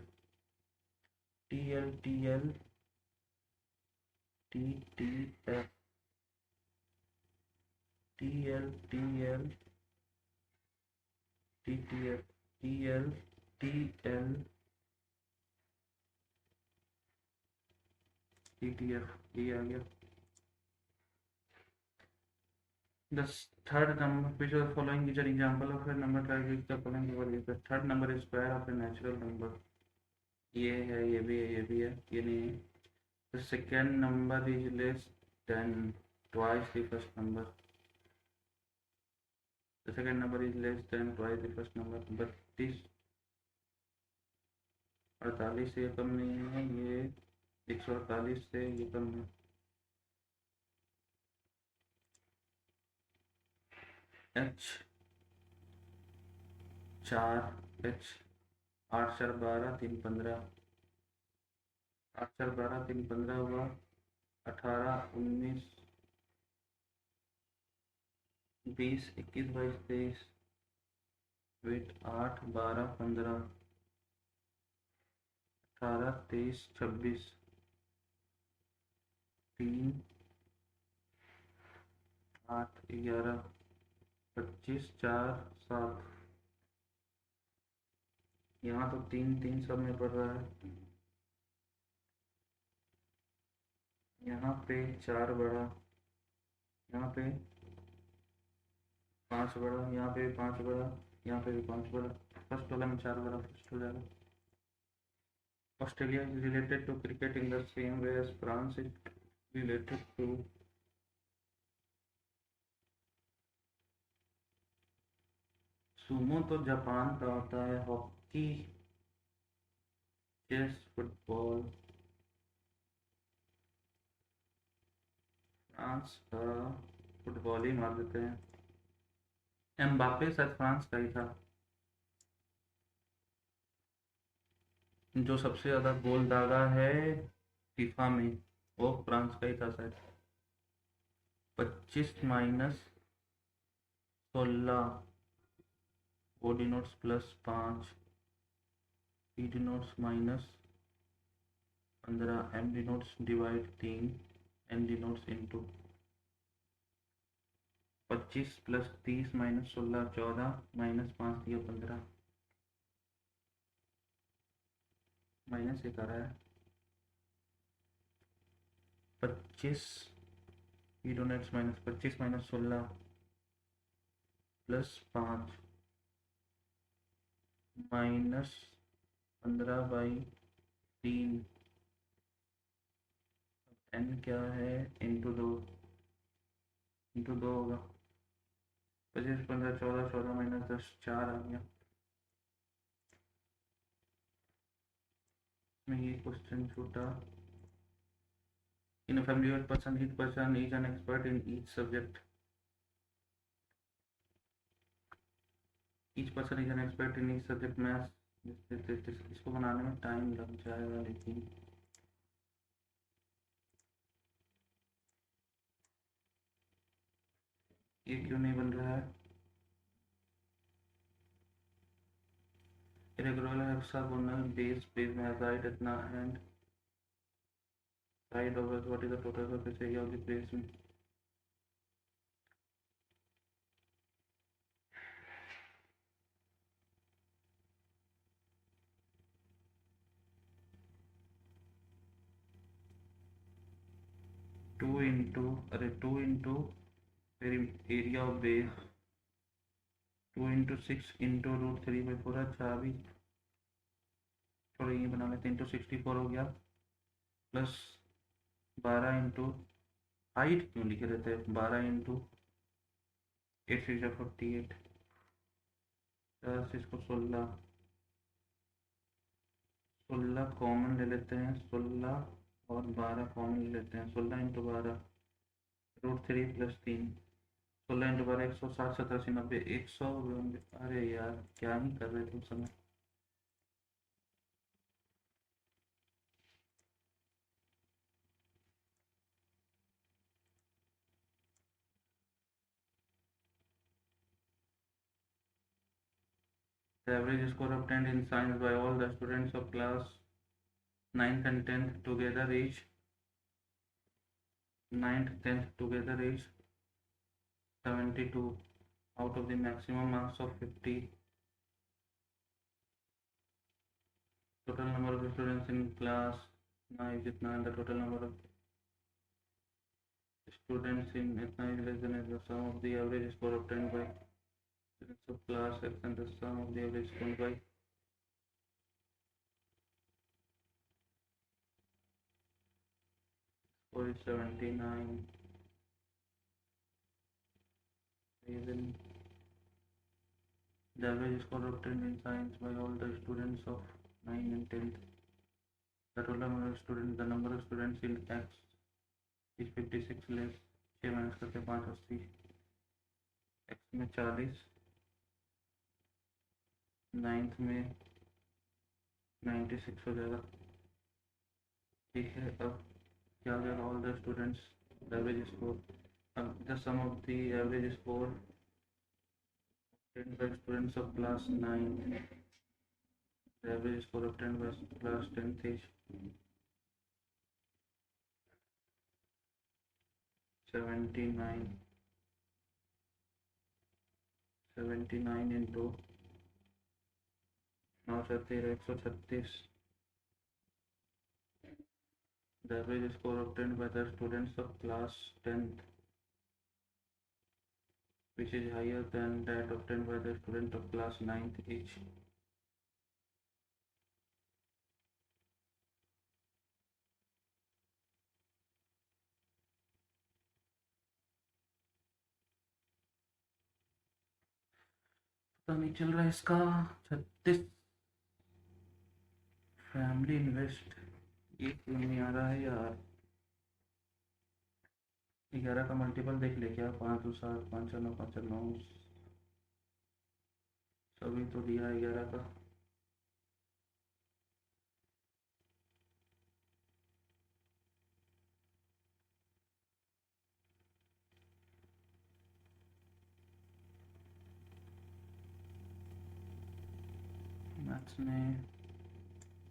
T L T L T T F T L T L T T F T L T L T T F, ये आ गया। The third number, which of the following is an example of a number try which the following number is the third number is square of a natural number? ये है, ये भी है, ये भी है, ये नहीं है। The second number is less than twice the first number. The second number is less than twice the first number. 32 48 से कम नहीं है, ये 148 से ये कम है। H 4 H 8 4 12 3 15, 8 4 12 3 15 हुआ 18 19 20 21 22 23, वेट 8 12 15 18 23 26 3 8 11 25 4 7। यहाँ तो 3 3 सब में पड़ रहा है। यहाँ पे 4 बढ़ा, यहाँ पे 5 बढ़ा, यहाँ पे 5 बढ़ा, यहाँ पे भी 5 बढ़ा। फर्स्ट वाला में 4 बढ़ा, फर्स्ट हो जाएगा। Australia is related to cricket in the same way as France is related to sumo तो जापान का होता है, हॉकी चेस फुटबॉल फ्रांस का, फुटबॉल ही मार देते हैं। एम्बापे शायद फ्रांस का ही था, जो सबसे ज़्यादा गोल दागा है फीफा में, वो फ्रांस का ही था शायद। 25 minus 16 O denotes plus 5, E denotes minus 15, M denotes divide 3, N denotes into 25 plus 30 minus 16 14, minus 5 दिया 15, माइनस एक आ रहा है। 25 E denotes minus 25 minus 16 plus 5 minus 15/3, N क्या है, इंटू दो होगा। 25 15 14 14 माइनस 10 4 आ गया। में ये क्वेश्चन छूटा। In family of person, each person is an expert in each subject. Each person is an expert in each subject. Maths इसको बनाने में टाइम लग जाएगा, लेकिन ये क्यों नहीं बन रहा है। Irregular hexagonal base prism has right at the end side of it. What is the total surface area of the prism? Two into area of base 2 into 6 into √3/4। अच्छा अभी थोड़ा ये बना लेते हैं, इंटू 64 हो गया, प्लस 12 इंटू हाइट क्यों लिखे रहते हैं, 12 इंटू 8 6 48, प्लस इसको 16 कॉमन ले लेते हैं, 16 और 12 कॉमन ले लेते हैं। 16 इंटू 12 √3 प्लस 3, 16 इंटू 12 160 87 90 100। अरे यार क्या ही कर रहे थे उस समय। The average score obtained in science by all the students of class 9th and 10th together is 72 out of the maximum marks of 50. Total number of students in class 9 जितना है, the total number of students in इतना is less than the sum of the average score obtained by students of class X and the sum of the average score by score is 79. Even the average score obtained in science by all the students of 9 and 10th. The total number of students, the number of students in X is 56 less 6 minus करके 5 80, X में 40, 9th में 96 हो जाएगा। ठीक है, अब क्या हो जाएगा, all the students average score. अब the sum of the average score obtained by students of class 9, the average score obtained by class 10th is 79 into 9 से 13 136। The average score obtained by the students of class 10th, which is higher than that obtained by the student of class 9th each. पता नहीं चल रहा है इसका। 36 family invest, ये क्यों नहीं आ रहा है यार। 11 का मल्टीपल देख ले क्या, 5 2 7 5 6 9 5 4 9 अभी तो दिया है 11 का। मैथ्स में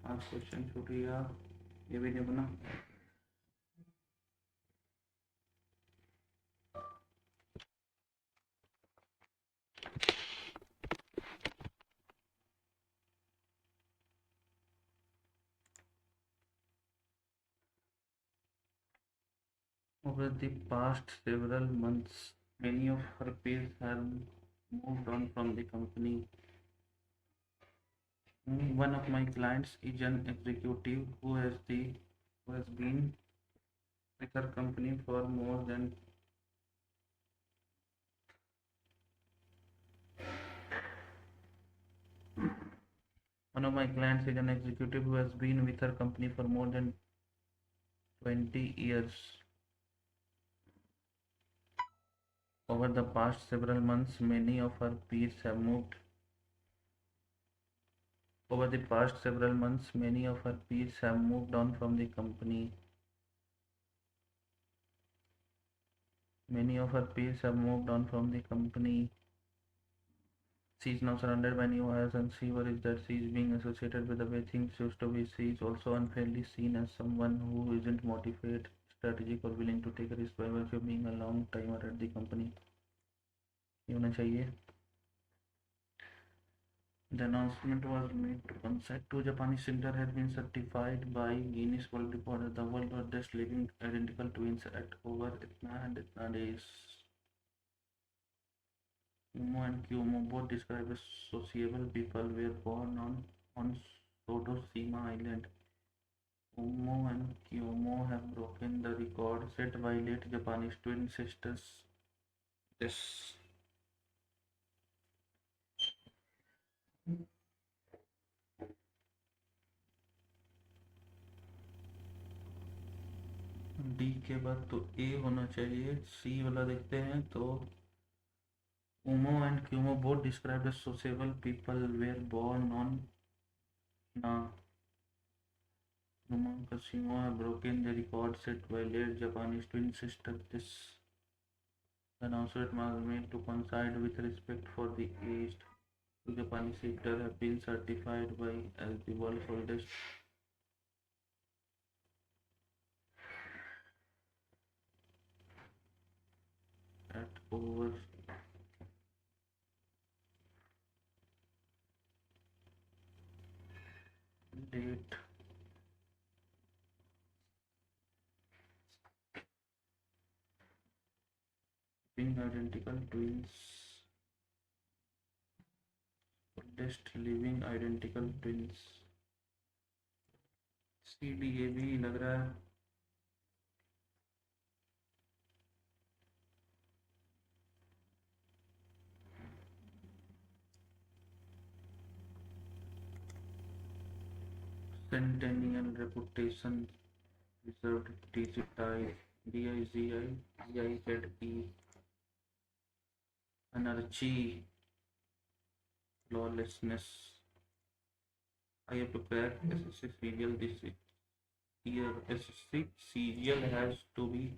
5 क्वेश्चन छूट गया, ये भी नहीं बना। Over the past several months, many of her peers have moved on from the company. One of my clients is an executive who has been with her company for more than one of my clients is an executive who has been with her company for more than 20 years. Over the past several months, many of her peers have moved. Over the past several months, many of her peers have moved on from the company. Many of her peers have moved on from the company. She is now surrounded by new hires, and she worries that she is being associated with the way things used to be. She is also unfairly seen as someone who isn't motivated, strategic, or willing to take a risk by virtue of being a long timer at the company. ये होना चाहिए. The announcement was made to coincide. Two Japanese children had been certified by Guinness World Record as the world's oldest living identical twins at over itna days. Umo and Kyumo, both described as sociable people, were born on Sotoshima Island. Umo and Kyumo have broken the record set by late Japanese twin sisters. Yes. D के बाद तो ए होना चाहिए. सी वाला देखते हैं तो Umo and Kyumo, both described as sociable people, were born on Na. Umo and Kyumo have broken the record set by late Japanese twin sisters. This announcement was made to coincide with respect for the aged. Two Japanese sisters have been certified by as the world's oldest. At over date. Being identical twins. Oldest living identical twins. CDA भी लग रहा है. Centennial reputation reserved digitize DIZE energy lawlessness. I have to crack SSC CGL this year. SSC CGL has to be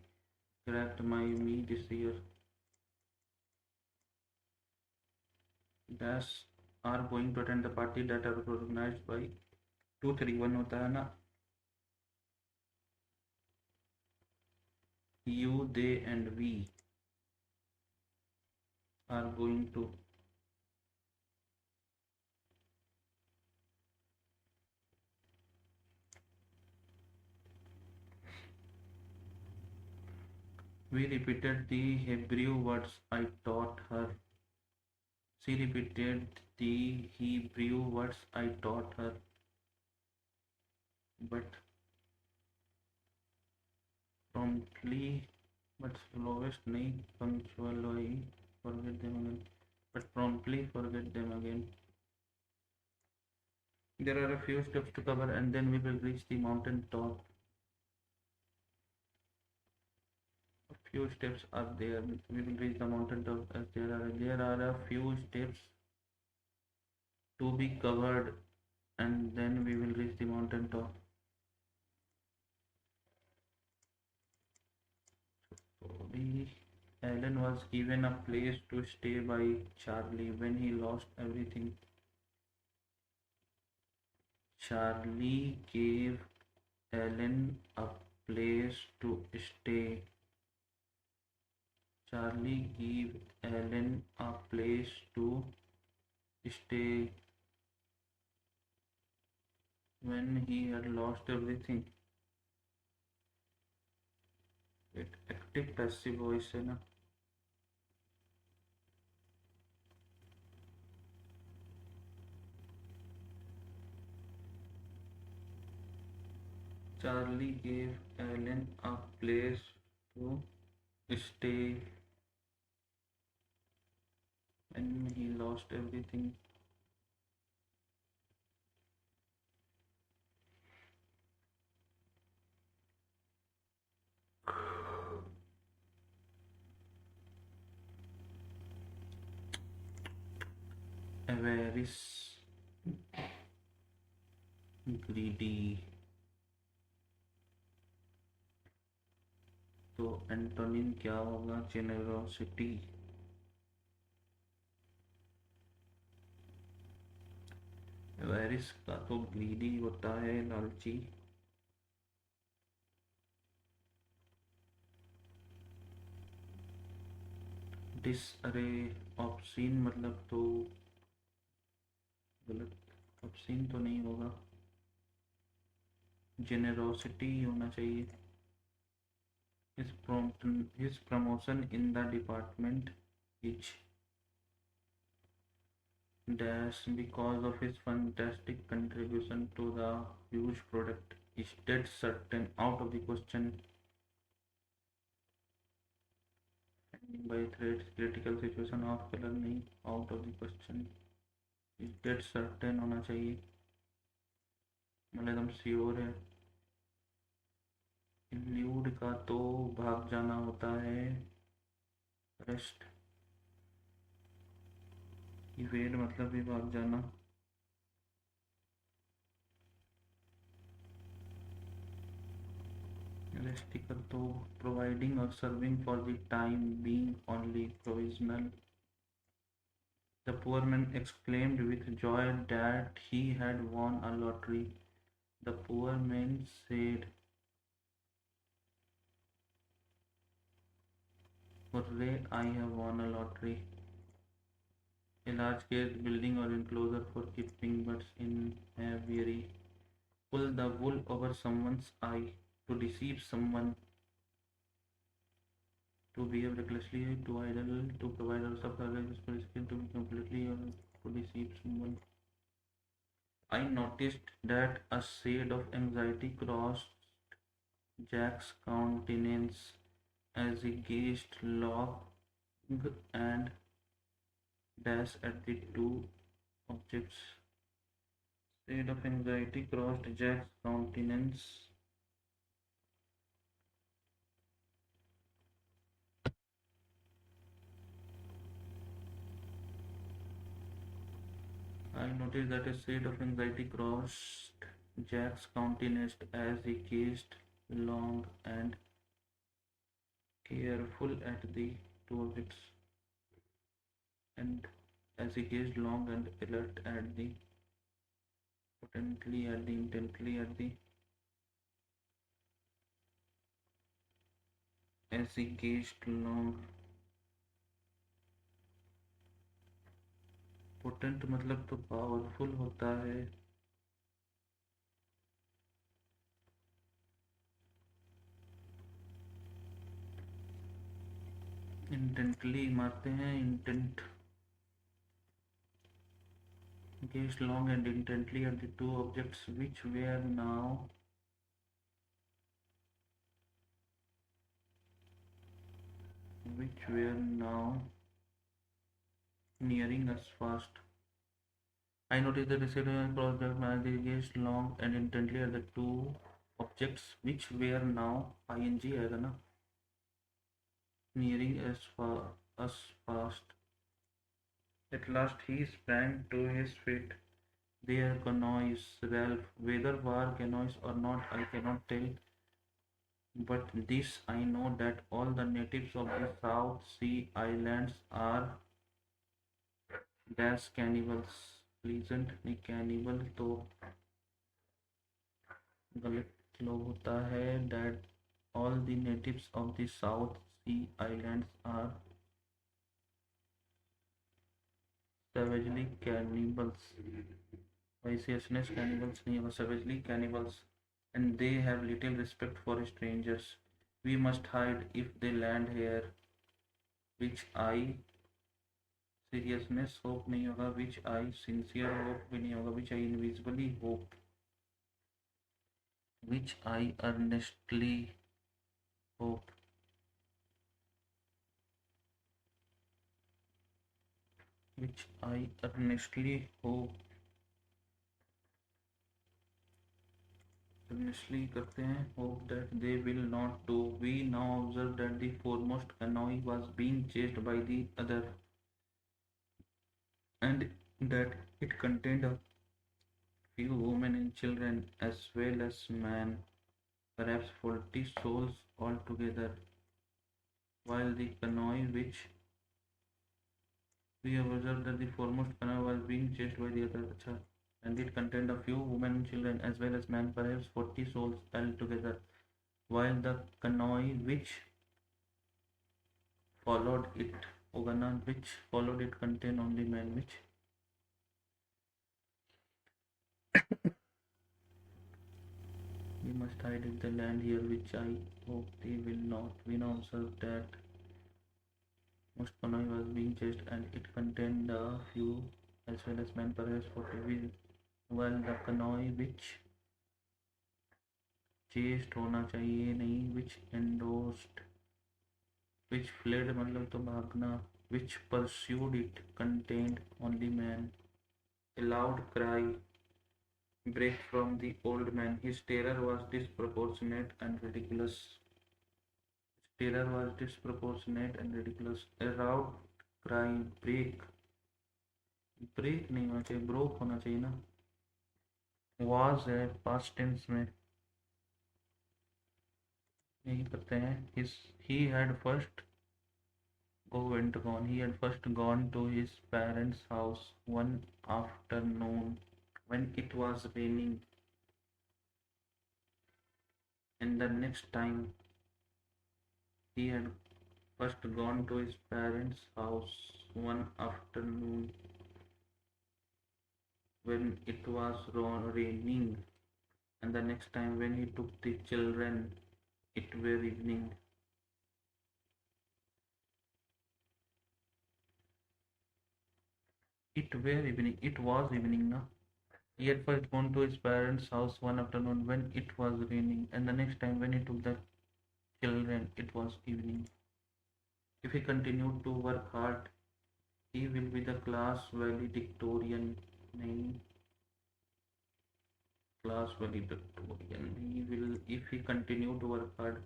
cracked by me this year. Dash are going to attend the party that are organized by 231 होता है ना. You, they and we are going to. We repeated the Hebrew words I taught her. She repeated the Hebrew words I taught her. But promptly, but slowest नहीं, punctually forget them again. But promptly forget them again. There are a few steps to cover, and then we will reach the mountain top. A few steps are there. We will reach the mountain top as there are a few steps to be covered, and then we will reach the mountain top. So Alan was given a place to stay by Charlie when he lost everything. Charlie gave Alan a place to stay. Charlie gave Alan a place to stay when he had lost everything. Active passive voice है ना. Charlie gave Alan a place to stay when he lost everything. Avarice, greedy. तो antonym क्या होगा? Generosity. Avarice का तो greedy होता है, लालची. डिसअरे ऑब्सीन मतलब तो गलत. ऑब्सीन तो नहीं होगा, जेनरोसिटी होना चाहिए. His promotion in the department is dash because of his fantastic contribution to the huge product is dead certain, out of the question. By threats, critical situation of color नहीं, out of the question. is dead certain होना चाहिए, मतलब एकदम sure है. Elude का तो भाग जाना होता है, रेस्ट. इवेड मतलब भी भाग जाना. रेस्टिकल तो प्रोवाइडिंग और serving for the time being only provisional. The poor man exclaimed with joy that he had won a lottery. The poor man said, "Hooray, I have won a lottery." A large cage building or enclosure for keeping birds in aviary. Pull the wool over someone's eye, to deceive someone, to behave recklessly, to idle, to provide or subcarriage for skill, to be completely or to deceive someone. I noticed that a shade of anxiety crossed Jack's countenance as he gazed long and dash at the two objects. Shade of anxiety crossed Jack's countenance. I noticed that a shade of anxiety crossed Jack's countenance as he gazed long and careful at the two objects, and as he gazed long and alert at the intently at the as he gazed long. Potent मतलब तो powerful होता है. Intently मारते हैं, intent. Gazed long and intently at the two objects which were now nearing us fast. I noticed that the shadow crossed as they gazed long and intently at the two objects which were now ing आएगा ना, nearing us fast. At last he sprang to his feet. their canoes, Ralph. Whether war canoes or not, I cannot tell. But this I know that all the natives of the South Sea Islands are dash cannibals. Pleasant नहीं cannibal तो गलत लोग होता है. That all the natives of the South Sea Islands are savagely cannibals. Viciousness cannibals नहीं होगा, savagely cannibals, and they have little respect for strangers. We must hide if they land here. Which I seriousness hope नहीं होगा, which I sincere hope भी नहीं होगा, which I invisibly hope, which I earnestly hope, which I earnestly hope. earnestly करते हैं, hope that they will not do. We now observe that the foremost canoe was being chased by the other, and that it contained a few women and children as well as men, perhaps 40 souls altogether, while the canoe which we observed that the foremost canoe was being chased by the other. अच्छा, and it contained a few women and children as well as men, perhaps 40 souls altogether, while the canoe which followed it, Ogana, which followed it contained only men, which we must hide if they land here, which I hope they will not. We now observe that most canoe was being chased and it contained a few as well as men, perhaps 40, while the canoe which chased होना चाहिए नहीं, which endorsed, which fled मतलब तो भागना, which pursued it contained only man. A loud cry break from the old man. His terror was disproportionate and ridiculous. His terror was disproportionate and ridiculous. A loud cry break, break नहीं होना चाहिए, broke होना चाहिए ना. was है past tense में, यही करते हैं. He had first went gone. He had first gone to his parents' house one afternoon when it was raining, and the next time he had first gone to his parents' house one afternoon when it was raining, and the next time when he took the children it were evening. It were evening. It was evening, na? He had first gone to his parents' house one afternoon when it was raining, and the next time when he took the children, it was evening. If he continued to work hard, he will be the class valedictorian. नहीं, class valedictorian. He will, if he continue to work hard,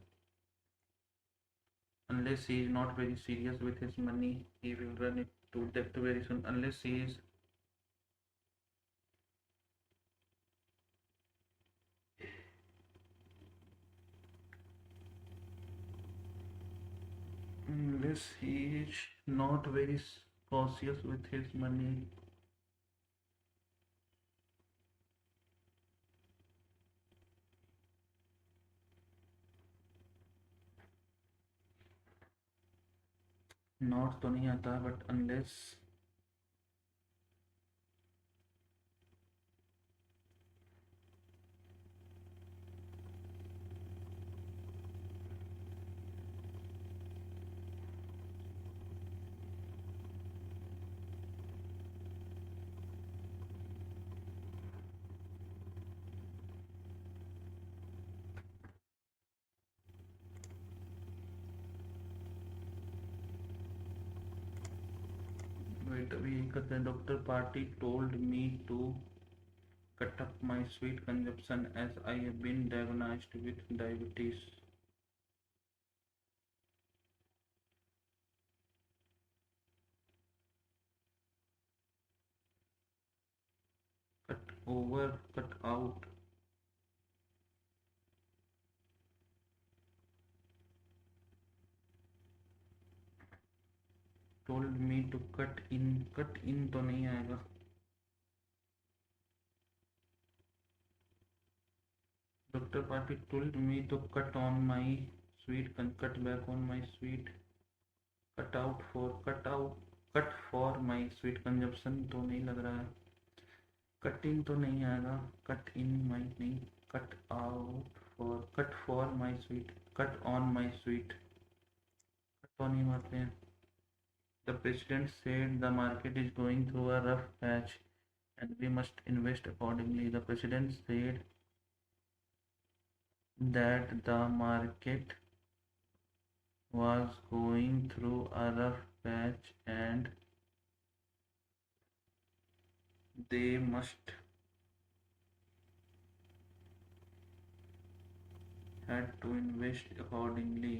unless he is not very serious with his money, he will run it to debt very soon. Unless he is not very cautious with his money, not तो नहीं आता, but unless wait, अभी कहते हैं doctor party told me to cut up my sweet consumption as I have been diagnosed with diabetes. Cut over, cut out. Told me to cut in तो नहीं आएगा. Dr. Patil told me to cut on my sweet, cut back on my sweet, cut out for, cut for my sweet consumption तो नहीं लग रहा है. Cut in तो नहीं आएगा. कट इन माई नहीं. Cut out for, cut for my sweet, cut on my sweet. Cut तो नहीं मारते हैं. The president said the market is going through a rough patch and we must invest accordingly. The president said that the market was going through a rough patch and they must had to invest accordingly.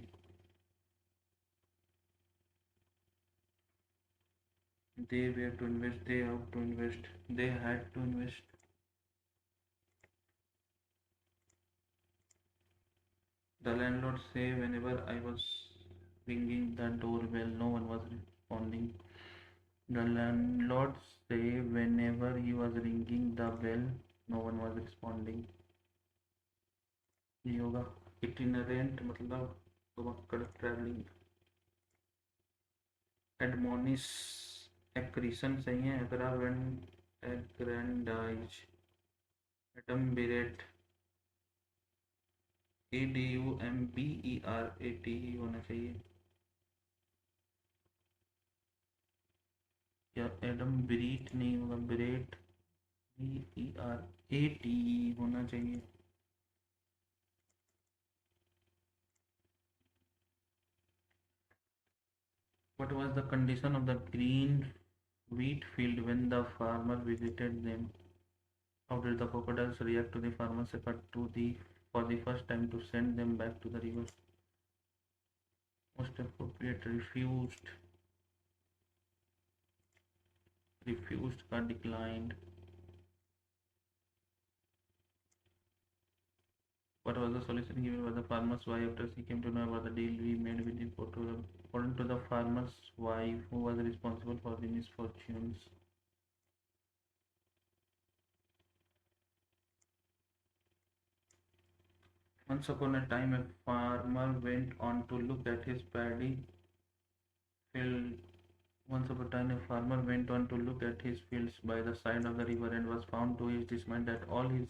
They were to invest, they have to invest, they had to invest. The landlord said whenever I was ringing the doorbell, no one was responding. The landlord said whenever he was ringing the bell, no one was responding. ये होगा itinerant मतलब घुमक्कड़ travelling. Admonish accretion सही है. aggrandize, adumbrate, ADUMBERATE होना चाहिए या एडम्ब्रेट नहीं होगा. ब्रेट BERATE होना चाहिए. What was the condition of the green wheat field when the farmer visited them? How did the crocodiles react to the farmer's effort for the first time to send them back to the river? Most appropriate, refused का declined. What was the solution given by the farmer's wife after she came to know about the deal we made with the portfolio? According to the farmer's wife, who was responsible for the misfortunes? Once upon a time, a farmer went on to look at his paddy field. Once upon a time, a farmer went on to look at his fields by the side of the river and was found to his dismay that all his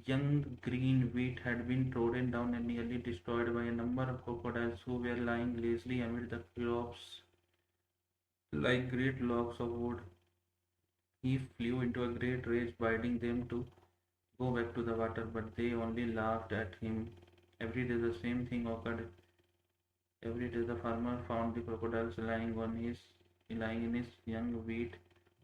young green wheat had been trodden down and nearly destroyed by a number of crocodiles who were lying lazily amid the crops like great logs of wood. He flew into a great rage, bidding them to go back to the water, but they only laughed at him. Every day the same thing occurred. Every day the farmer found the crocodiles lying in his young wheat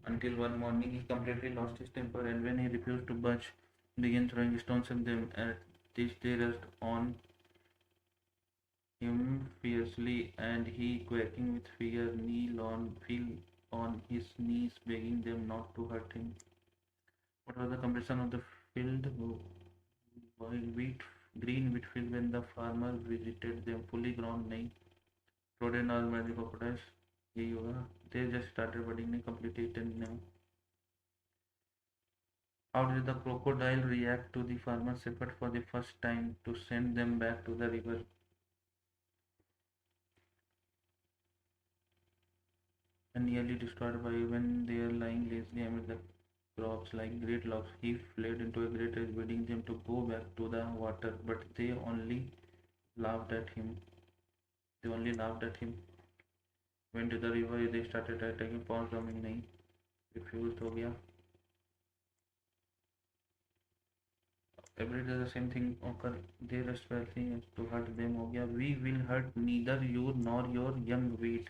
until one morning he completely lost his temper, and when he refused to budge, began throwing stones at them. At this they rushed on him fiercely, and he, quaking with fear, fell on his knees, begging them not to hurt him. What was the condition of the field wheat, green wheat field when the farmer visited them? Fully grown, नहीं. Trodden all by the crocodiles. यही होगा. They just started budding, नहीं completely eaten now. How did the crocodile react to the farmer's effort for the first time to send them back to the river? And nearly destroyed by when they are lying lazily amid the crops like great logs, he fled into a great rage, bidding them to go back to the water, but they only laughed at him. Went to the river, they started attacking. Pause coming नहीं. Refused हो गया. Every day the same thing occur. They rest wealthy to hurt them हो गया. We will hurt neither you nor your young wheat,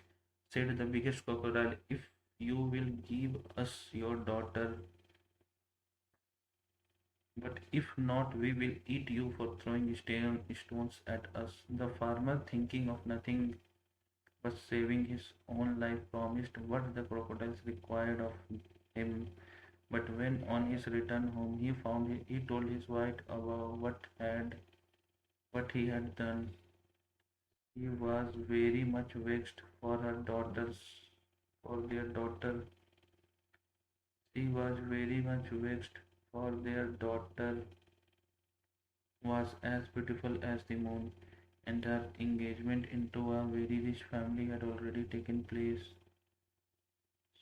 said the biggest crocodile, if you will give us your daughter. But if not, we will eat you for throwing stones at us. The farmer, thinking of nothing but saving his own life, promised what the crocodiles required of him But when on his return home he told his wife about what he had done. He was very much vexed for her daughters for their daughter. She was very much vexed for their daughter was as beautiful as the moon, and her engagement into a very rich family had already taken place.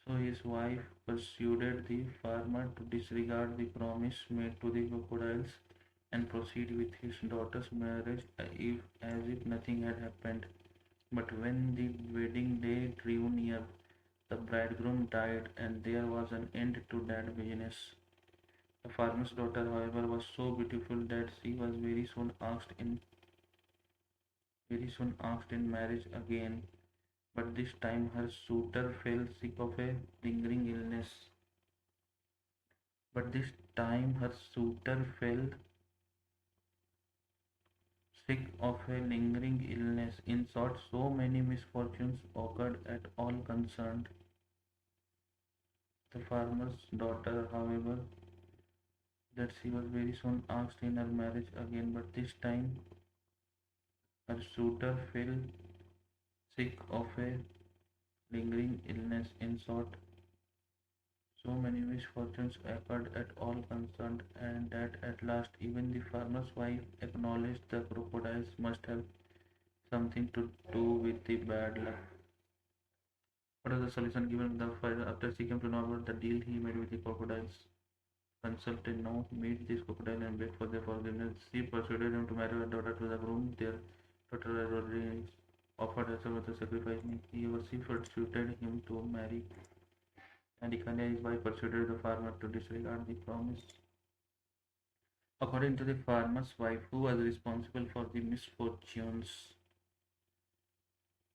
So his wife persuaded the farmer to disregard the promise made to the crocodiles and proceed with his daughter's marriage as if nothing had happened. But when the wedding day drew near, the bridegroom died, and there was an end to that business. The farmer's daughter, however, was so beautiful that she was very soon asked in marriage again. But this time her suitor fell sick of a lingering illness. But this time her suitor fell sick of a lingering illness. In short, so many misfortunes occurred at all concerned. The farmer's daughter, however, that she was very soon asked in her marriage again, but this time her suitor fell sick of a lingering illness. In short, so many misfortunes occurred at all concerned, and that at last even the farmer's wife acknowledged the crocodiles must have something to do with the bad luck. What was the solution given the father after she came to know about the deal he made with the crocodiles? Consulted now meet this crocodile and beg for their forgiveness. She persuaded him to marry her daughter to the groom. Their daughter had already offered herself as a sacrifice. She persuaded him to marry, and his wife persuaded the farmer to disregard the promise. According to the farmer's wife, who was responsible for the misfortunes?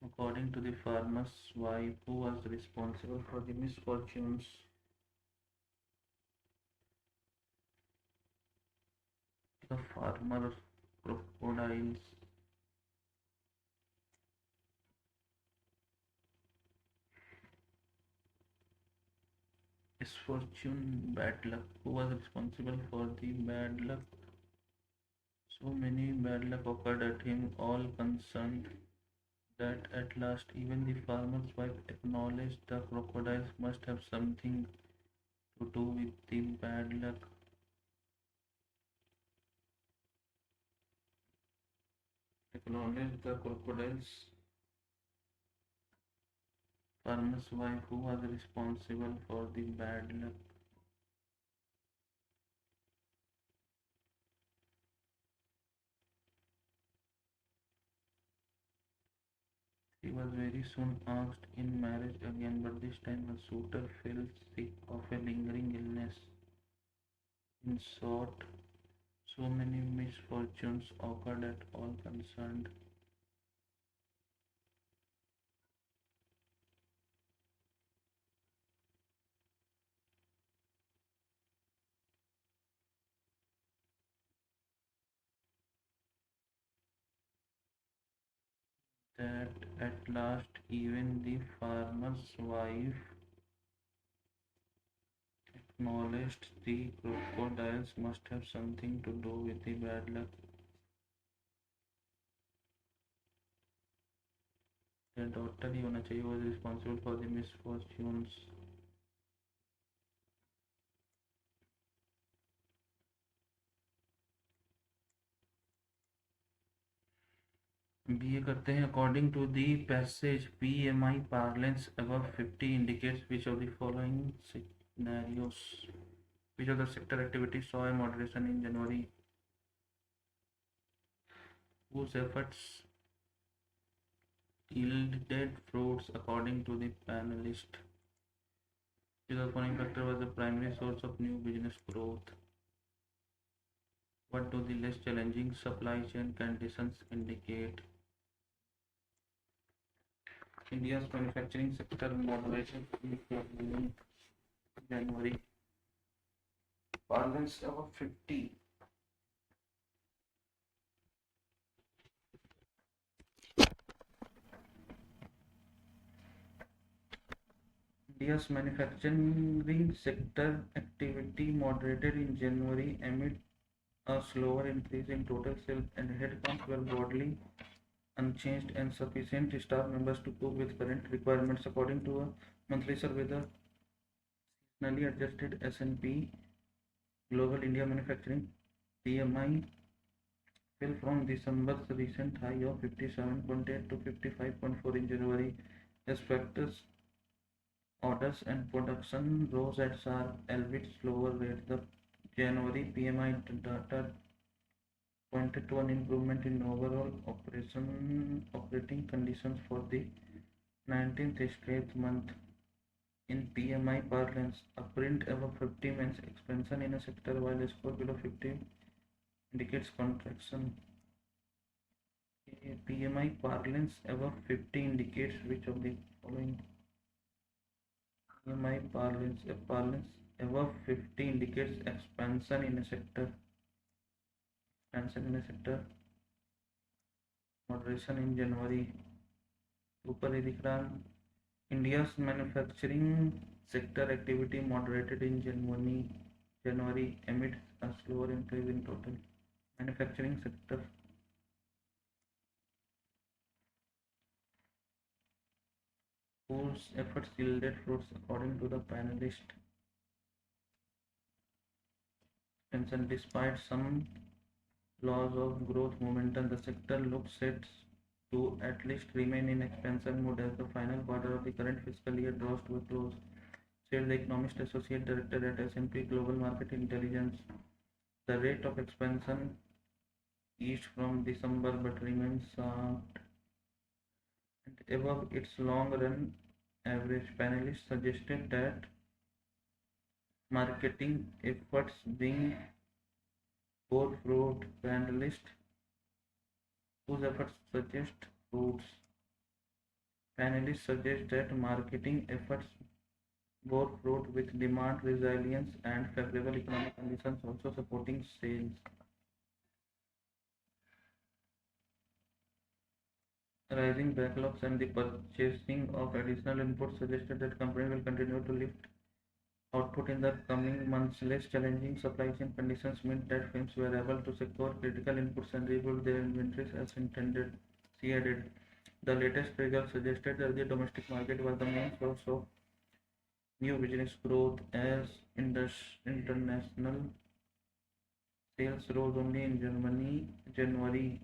According to the farmer's wife, who was responsible for the misfortunes? The farmer crocodiles. Misfortune, bad luck. Who was responsible for the bad luck? So many bad luck occurred at him, all concerned, that at last even the farmer's wife acknowledged the crocodiles must have something to do with the bad luck. Acknowledged the crocodiles. Farmer's wife, who was responsible for the bad luck. She was very soon asked in marriage again, but this time her suitor fell sick of a lingering illness. In short, so many misfortunes occurred at all concerned. That at last even the farmer's wife acknowledged the crocodiles must have something to do with the bad luck. Their daughter ही होना चाहिए was responsible for the misfortunes. BA करते हैं. According to the passage, PMI parlance above 50 indicates which of the following scenarios. Which of the sector activities saw a moderation in January? Whose efforts yielded fruits according to the panelist? Which of the following factor was the primary source of new business growth? What do the less challenging supply chain conditions indicate? India's manufacturing sector moderation in January. Parlance above 50. India's manufacturing sector activity moderated in January amid a slower increase in total sales, and headcounts were broadly unchanged and sufficient staff members to cope with current requirements. According to a monthly survey, the seasonally adjusted S&P Global India Manufacturing PMI fell from December's recent high of 57.8 to 55.4 in January as factors orders and production rose at sharp, albeit slower rate. The January PMI data pointed to an improvement in overall operating conditions for the 19th straight month. In PMI parlance, a print above 50 means expansion in a sector while a score below 50 indicates contraction. A PMI parlance above 50 indicates which of the following? PMI parlance, a parlance above 50 indicates expansion in a sector. Moderation in January. ऊपर ही दिख रहा. India's manufacturing sector activity moderated in January amid a slower increase in total manufacturing sector. Whose efforts yielded fruits according to the panelist. And despite some loss of growth momentum, the sector looks set to at least remain in expansion mode as the final quarter of the current fiscal year draws to a close, said the Economist Associate Director at S&P Global Market Intelligence. The rate of expansion eased from December but remains soft and above its long-run average. Panelists suggested that marketing efforts being bore fruit. Panelists whose efforts suggest fruits. Panelists suggest that marketing efforts bore fruit with demand resilience and favorable economic conditions also supporting sales. Rising backlogs and the purchasing of additional inputs suggested that company will continue to lift output in the coming months. Less challenging supply chain conditions meant that firms were able to secure critical inputs and rebuild their inventories as intended, she added. The latest results suggested that the domestic market was the main source of new business growth as international sales rose only in January.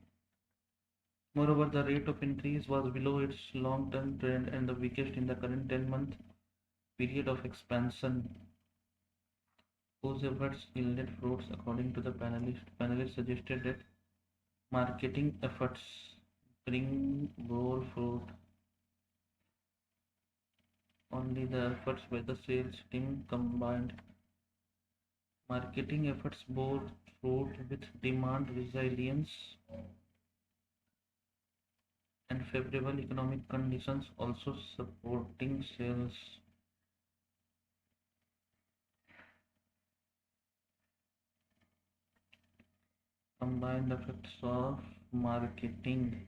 Moreover, the rate of increase was below its long-term trend and the weakest in the current 10-month period of expansion, whose efforts yielded fruits according to the panelists. Panelists suggested that marketing efforts bore fruit. Only the efforts by the sales team combined. Marketing efforts bore fruit with demand resilience and favorable economic conditions also supporting sales. Combined effects of marketing,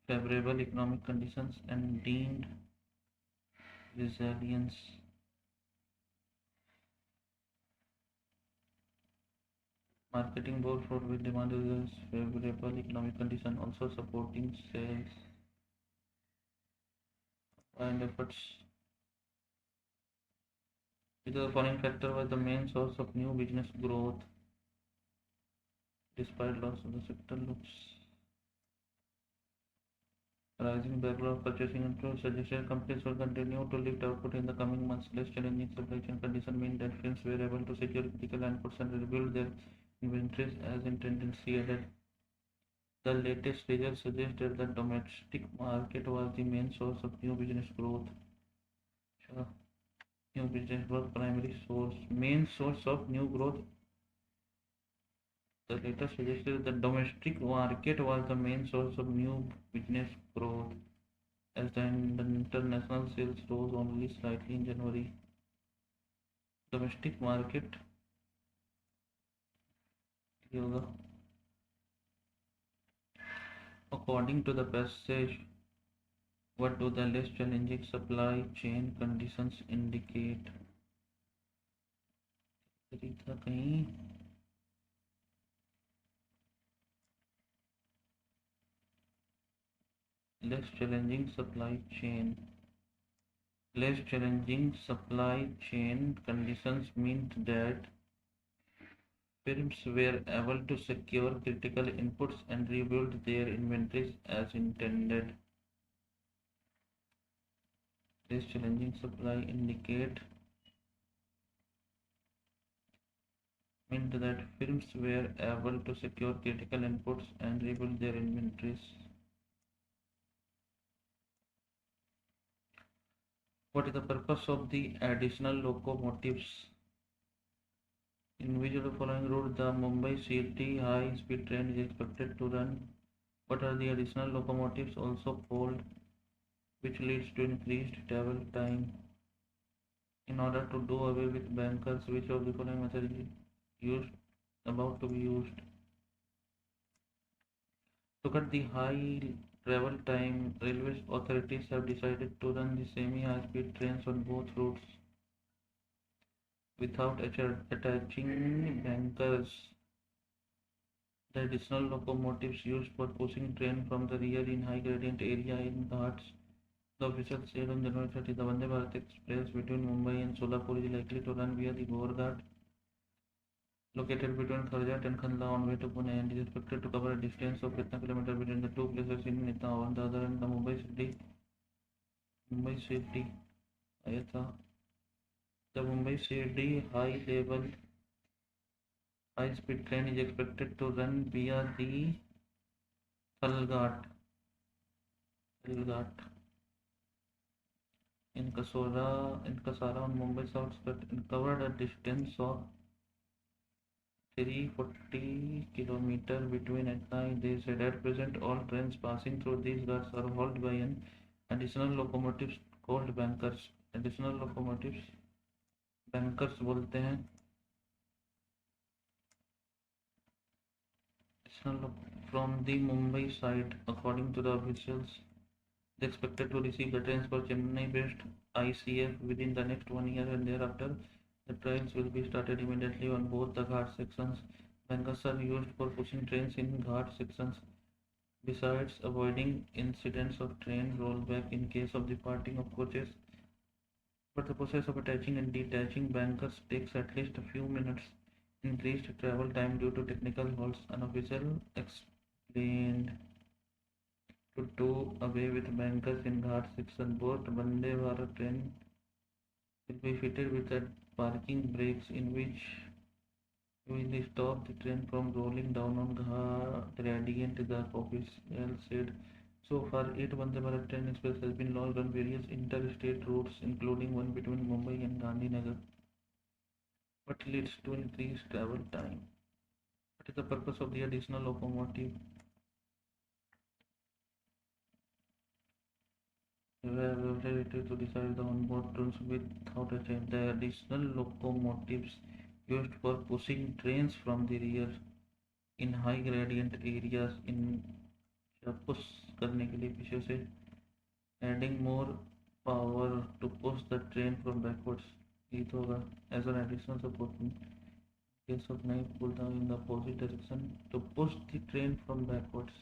favorable economic conditions and deemed resilience. Marketing bore fruit with demand resilience, favorable economic condition also supporting sales. Combined efforts with the following factor was the main source of new business growth. Despite loss of the sector looks. Rising backlog purchasing and suggested companies will continue to lift output in the coming months. Less challenging supply chain conditions mean that firms were able to secure critical inputs and rebuild their inventories as intended, she added. The latest results suggest that the domestic market was the main source of new business growth. New business growth main source of new growth. The data suggested the domestic market was the main source of new business growth, as the international sales rose only slightly in January. Domestic market according to the passage What do the less challenging supply chain conditions indicate? था कहीं less challenging supply chain. Less challenging supply chain conditions meant that firms were able to secure critical inputs and rebuild their inventories as intended. Less challenging supply indicate meant that firms were able to secure critical inputs and rebuild their inventories. What is the purpose of the additional locomotives? In which of the following route the Mumbai City high-speed train is expected to run? What are the additional locomotives also called, which leads to increased travel time? In order to do away with bankers, which of the following method is used about to be used? To cut the high travel time, railway authorities have decided to run the semi-high-speed trains on both routes without attaching bankers. The additional locomotives used for pushing train from the rear in high gradient area in Ghats. The official said on January 30, the Vande Bharat Express between Mumbai and Solapur is likely to run via the Ghat, located between Kharjat and Khandla on way to Pune, and is expected to cover a distance of 50 km between the two places in Nita. On the other hand, the Mumbai City, the Mumbai City high speed train is expected to run via the Thalghat in Kasara on Mumbai outskirts and covered a distance of 340 km between at night. They said at present all trains passing through these ghats are hauled by an additional locomotives called bankers. Additional locomotives bankers बोलते हैं. From the Mumbai side, according to the officials, they expected to receive the trains for Chennai-based ICF within the next 1 year, and thereafter the trains will be started immediately on both the Ghat sections. Bankers are used for pushing trains in Ghat sections, besides avoiding incidents of train rollback in case of the parting of coaches. But the process of attaching and detaching bankers takes at least a few minutes. Increased travel time due to technical faults, an official explained. To do away with bankers in Ghat section, both Vande Bharat train will be fitted with parking brakes in which will stop the train from rolling down on Ghat gradient, the official said. So far, 8 Vande Bharat train express has been launched on various interstate routes, including one between Mumbai and Gandhinagar, but leads to increased travel time. What is the purpose of the additional locomotive? We have ability to decide the onboard rules without a change. The additional locomotives used for pushing trains from the rear in high gradient areas in push करने के लिए पीछे से adding more power to push the train from backwards. ये तो होगा as an additional support in case of नहीं pull down in the opposite direction to push the train from backwards.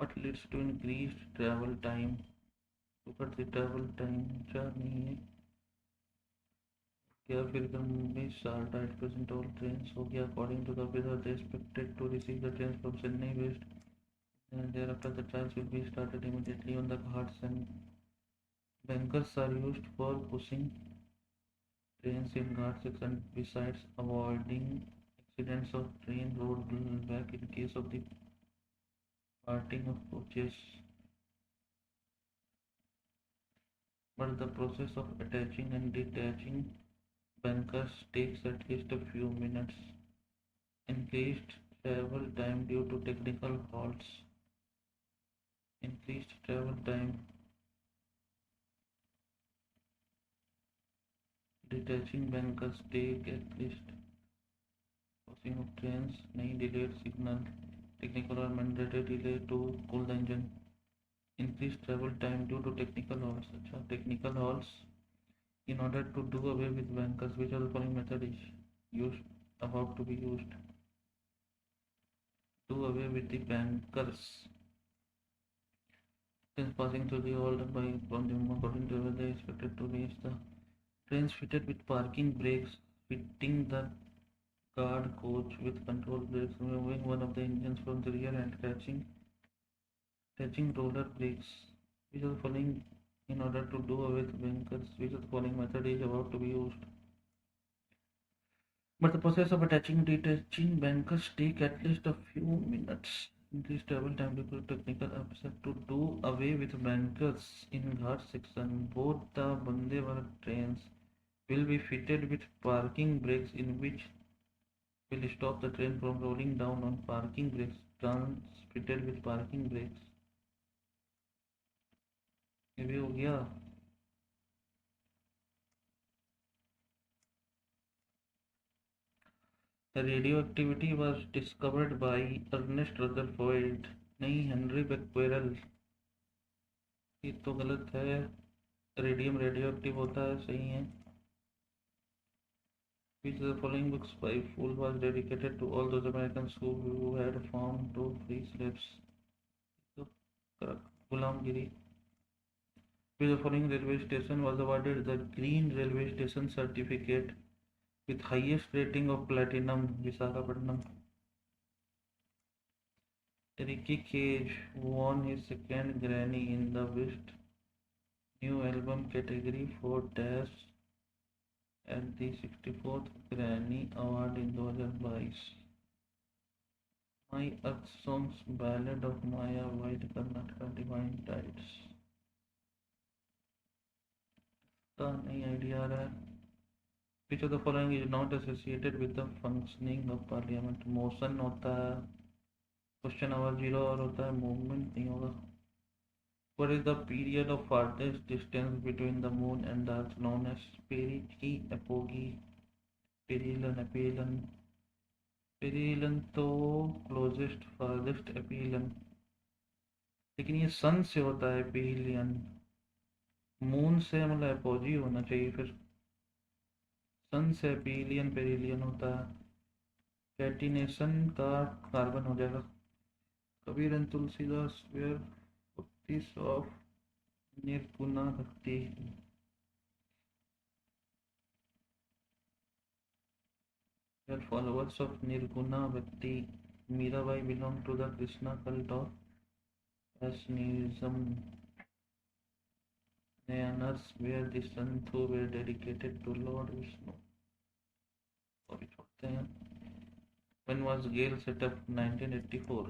What leads to increased travel time? To cut the travel time नहीं है क्या फिर Mumbai साल्टा at present all trains हो गया. According to the officer, they expected to receive the trains from Chennai west, and thereafter the trials will be started immediately on the Ghats, and bankers are used for pushing trains in Ghat section, besides avoiding accidents of train rollback in case of the parting of coaches. But the process of attaching and detaching bankers takes at least a few minutes. Increased travel time due to technical faults. Increased travel time. Detaching bankers take at least crossing of trains, नहीं delayed signal. technical or mandatory delay to cool the engine, increased travel time due to technical halts. अच्छा, technical halts in order to do away with bankers. Which of the following method is used about to be used? Do away with the bankers. Trains passing through the old by from the according to where they expected to reach the trains fitted with parking brakes, fitting the guard coach with control brakes, removing one of the engines from the rear and catching roller brakes. Which of the following in order to do away with bankers? Which of the following method is about to be used? But the process of attaching detaching bankers take at least a few minutes. Increase travel time due to technical aspect to do away with bankers in Ghat section. Both the Vande Bharat trains will be fitted with parking brakes in which will stop the train from rolling down on parking brakes. Trans fitted with parking brakes. ये भी हो गया. The radioactivity was discovered by Ernest Rutherford. नहीं, Henry becquerel. ये तो गलत है. Radium radioactive होता है, सही है. Which of the following books by Fool was dedicated to all those Americans who had farmed to free slaves? तो गुलामगिरी. Which of the following railway station was awarded the Green Railway Station Certificate with highest rating of platinum? Visakhapatnam. Ricky Cage won his second Grammy in the Best New Album category for Dash at the 64th Grammy Award in 2022. My Earth Songs Ballad of Maya White Karnataka Divine Tides. का नहीं idea आ रहा है. Which of the following is not associated with the functioning of Parliament? Motion होता है, question our 0 और होता है, movement नहीं होगा. What is the period of farthest distance between the moon and the earth known as perigee, apogee, perihelion, aphelion? Perihelion तो closest farthest aphelion, लेकिन ये सन से होता है perihelion. मून से मतलब एपोजी होना चाहिए, फिर सन से एपीलियन पेरिलियन होता है. कैटिनेशन का कार्बन हो जाएगा. Kabir and Tulsidas were Buddhists of Nirguna bhakti. Were followers of Nirguna bhakti. Mirabai belong to the Krishna cult of Vaishnavism. Nayanas were the Sant who were dedicated to Lord Vishnu. अभी छोड़ते हैं. When was Gale set up? 1984.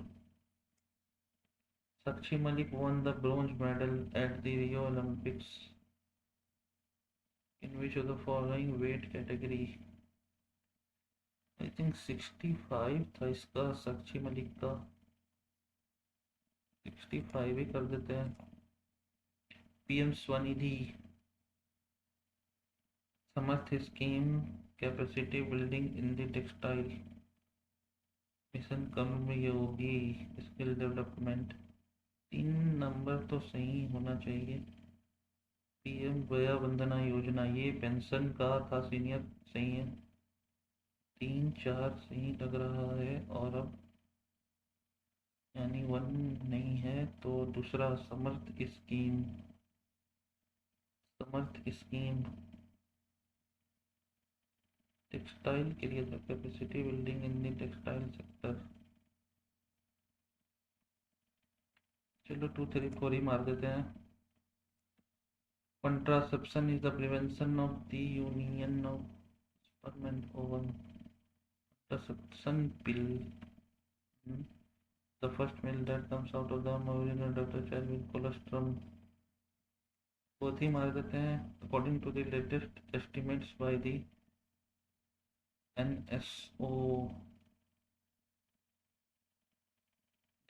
Sakshi Malik won the bronze medal at the Rio Olympics in which of the following weight category? I think 65 था इसका, साक्षी मलिक का. 65 ही कर देते हैं. PM Svanidhi. Samarth scheme capacity building in the textile. Mission Karmayogi skill development. 3 number तो सही होना चाहिए. PM वया वंदना योजना, ये पेंशन का था सीनियर, सही है. 3 4 सही लग रहा है. और अब यानी 1 नहीं है तो दूसरा समर्थ स्कीम. समर्थ स्कीम टेक्सटाइल के लिए था, capacity building in the textile sector. चलो 2 3 4 ही मार देते हैं. Contraception is the prevention of the union of sperm and ovum. Contraception pill. The first male that comes out of the mother of the child with colostrum. Both ही मार देते हैं. According to the latest estimates by the NSO,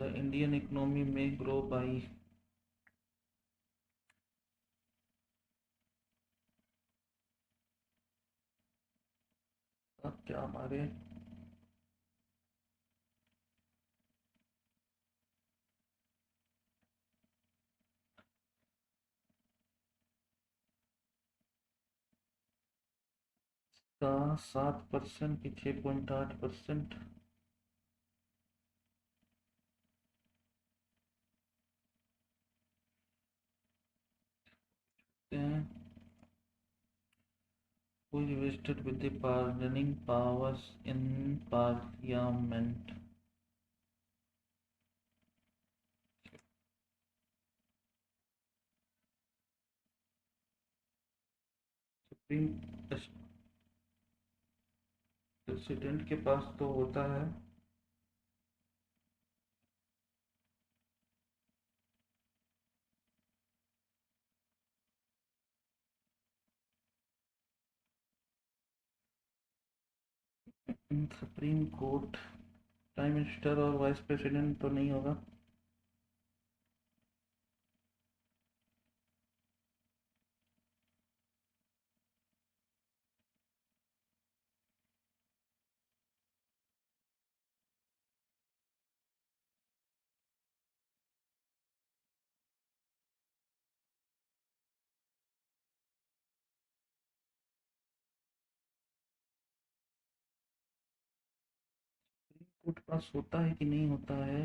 the Indian economy may grow by क्या हमारे का 7% की 6.8%। Who is vested with the pardoning powers in Parliament? Supreme president के पास तो होता है। सुप्रीम कोर्ट प्राइम मिनिस्टर और वाइस प्रेसिडेंट तो नहीं होगा। कोर्ट पास होता है कि नहीं होता है?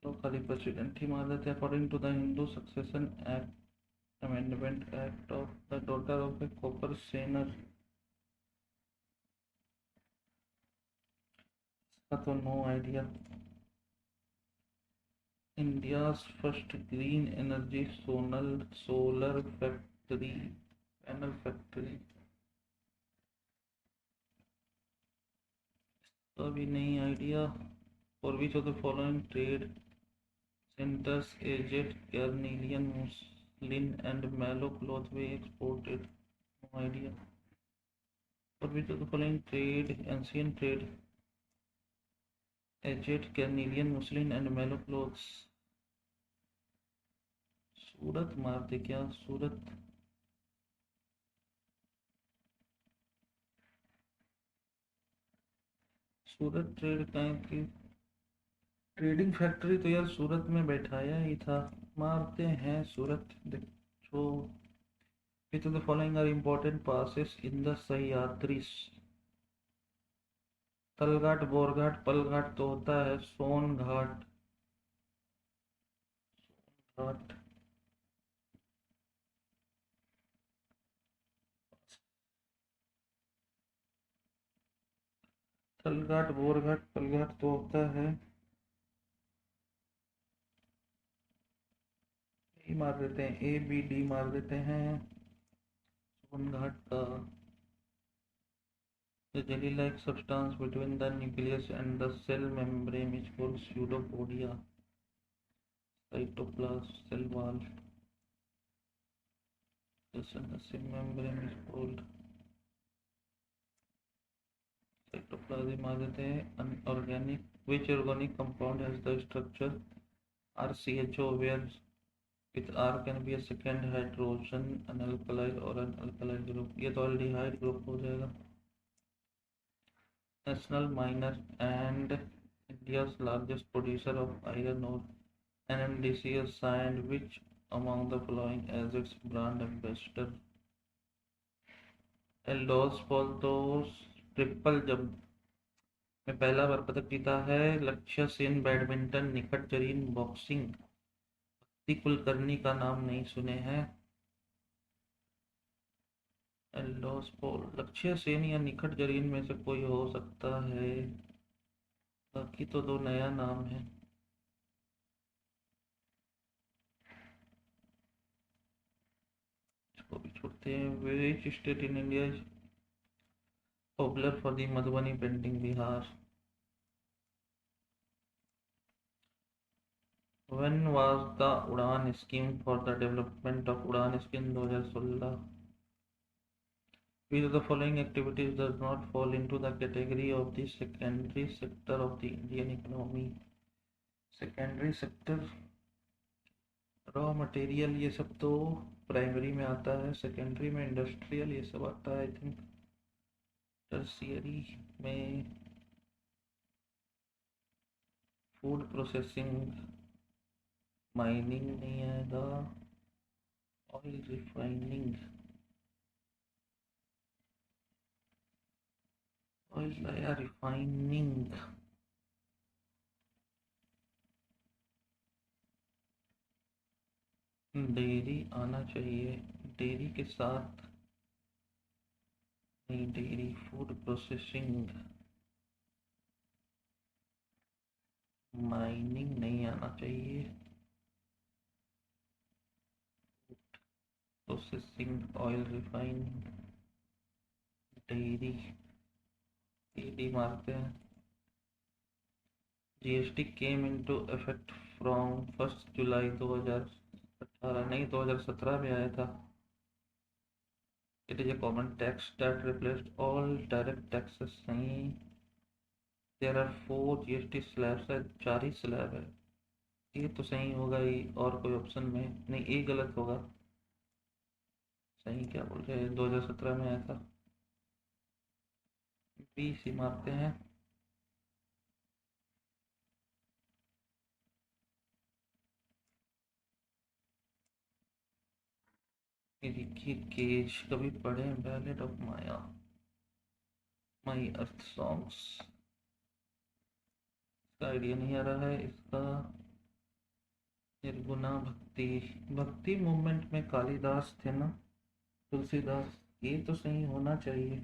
तो खाली प्रेसिडेंट ही मार देते हैं। According to the Hindu succession act amendment act of the daughter of a coparcener का तो no idea. India's first green energy solar factory panel factory तो अभी नहीं idea. For which of the following trade centers aged carnelian muslin and mallow cloth were exported? No idea. For which of the following trade ancient trade aged carnelian muslin and mallow clothes? सूरत मारते क्या? Surat Surat trade की trading factory तो यार सूरत में बैठाया ही था। मारते हैं सूरत। देखो which of the following are important passes in the Sahyadri? तलघाट Borghat पलघाट तो होता है। सोन घाट घाट तलघाट बोरघाट पलघाट तो होता है। ई मार देते हैं, ए बी डी मार देते हैं। सोन घाट का the jelly like substance between the nucleus and the cell membrane is called pseudopodia. Cytoplasm cell wall the cell membrane is called cytoplasm। आ देते हैं unorganic. which organic compound has the structure RCHO where with R can be a second hydrogen an alkyl or an alkyl group? ये तो aldehyde group हो जाएगा। National miner and India's largest producer of iron ore NMDC assigned which among the following as its brand ambassador? Eldhose Paul triple जब में पहला बार पदक जीता है। Lakshya Sen badminton, Nikhat Zareen boxing. भक्ति कुलकर्णी का नाम नहीं सुने हैं। एल्डोस पोल लक्ष्य सेन या निखत जरीन में से कोई हो सकता है। बाकी तो दो नया नाम है। इसको भी छोड़ते हैं। Which state in India is popular for the Madhubani painting? Bihar. When was the Udan scheme for the development of Udan scheme 2016? Which of the following activities does not fall into the category of the secondary sector of the Indian economy? Secondary sector raw material ये सब तो primary में आता है। Secondary में industrial ये सब आता है। आई थिंक टर्शियरी में फूड प्रोसेसिंग, माइनिंग नहीं आएगा, ऑयल रिफाइनिंग, ऑयल आया, रिफाइनिंग, डेयरी आना चाहिए, डेयरी के साथ नहीं, डेयरी फूड प्रोसेसिंग, माइनिंग नहीं आना चाहिए, processing, oil refining, dairy, dairy मारते हैं। GST came into effect from 1 जुलाई 2018, नहीं 2017 में आया था। It is a common tax that replaced all direct taxes. नहीं, देयर आर 4 जीएसटी स्लैब्स है, 4 ही स्लैब है। ये तो सही होगा ही, और कोई ऑप्शन में नहीं, ए गलत होगा। सही क्या बोल रहे हैं, 2017 में आया था। बी सी मारते हैं। रिकी केज कभी पढ़े, Ballad of Maya, my earth songs, इसका आइडिया नहीं आ रहा है इसका। निर्गुणा भक्ति, भक्ति मूवमेंट में कालिदास थे ना, तुलसीदास, ये तो सही होना चाहिए।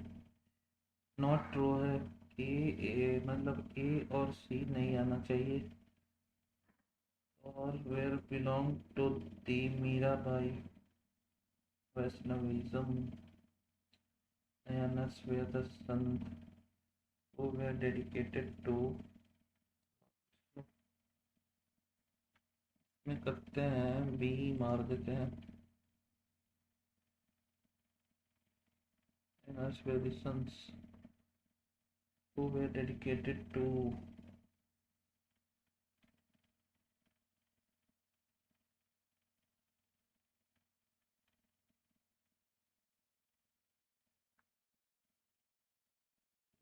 नॉट ट्रू है, ए मतलब ए और सी नहीं आना चाहिए। और were belong to the Mirabai, Vaishnavism, Nayanas were the saints who were dedicated to, में करते हैं, बी मार देते हैं। Nayanas were the sons who were dedicated to,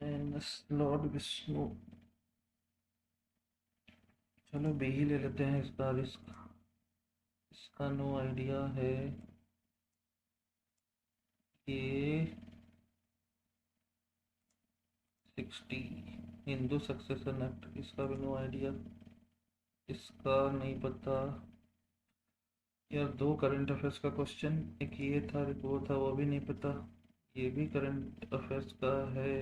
Nayanas lord Vishnu. चलो बी ही ले लेते हैं इसका रिस्क, इसका नो आइडिया है। ये 60 हिंदू सक्सेशन एक्ट, इसका भी नो आइडिया, इसका नहीं पता यार। 2 करंट अफेयर्स का क्वेश्चन, एक ये था एक वो था, वो भी नहीं पता। ये भी करंट अफेयर्स का है,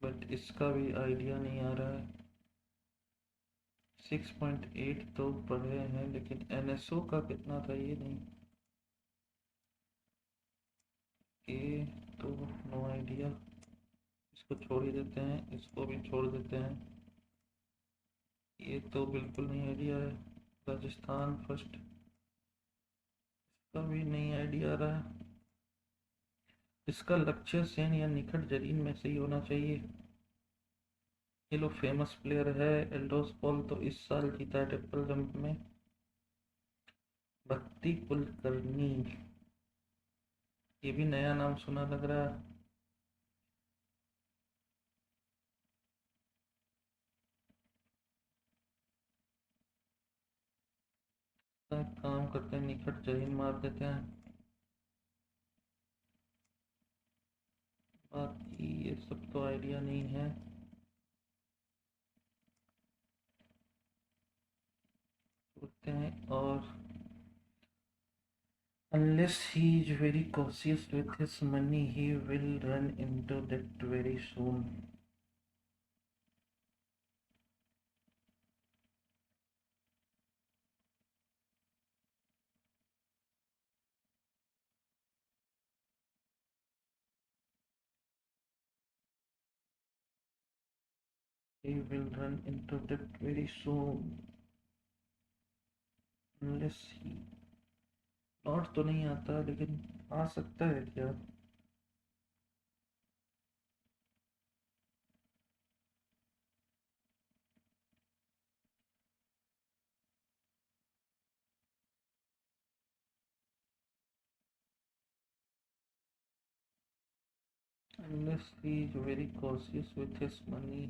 बट इसका भी आइडिया नहीं आ रहा है। 6.8 तो पढ़े हैं, लेकिन एनएसओ का कितना था ये नहीं, ये तो नो आइडिया। इसको छोड़ ही देते हैं, इसको भी छोड़ देते हैं, ये तो बिल्कुल नहीं आइडिया है। राजस्थान फर्स्ट, इसका भी नहीं आइडिया आ रहा है। इसका लक्ष्य सेन या निखट जरीन में से ही होना चाहिए। ये लोग फेमस प्लेयर है, एल्डोस पॉल तो इस साल जीता है ट्रिपल जंप में। भक्ति कुलकर्णी, ये भी नया नाम सुना लग रहा है। काम करते हैं, निखट जरीन मार देते हैं। बाकी ये सब तो आइडिया नहीं है। सोचते हैं और, unless he is very cautious with his money, he will run into debt very soon. He will run into debt very soon. Unless he, not तो नहीं आता, लेकिन आ सकता है क्या? Unless he is very cautious with his money.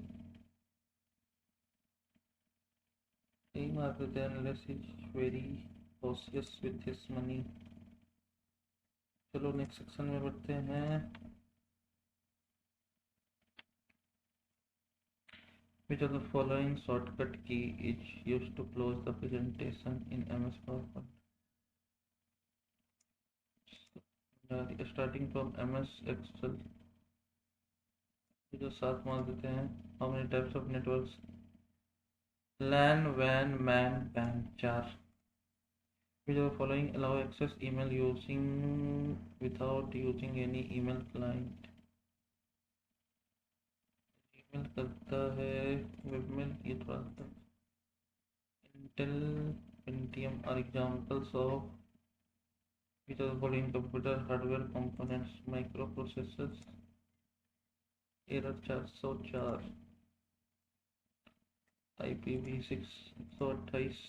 यही मार देते हैं, unless he is very cautious with his money। चलो नेक्स्ट सेक्शन में बढ़ते हैं। Which of the following shortcut key is used to close the presentation in MS PowerPoint? Starting from MS Excel, जो 7 mark देते हैं। How many types of networks? LAN, WAN, MAN, PAN, 4। Which of the following allow access email using without using any email client? Email करता है webmail, ये थोड़ा सा। Intel Pentium are examples of which of the following computer hardware components? Microprocessors। Error 404। IPv6 128।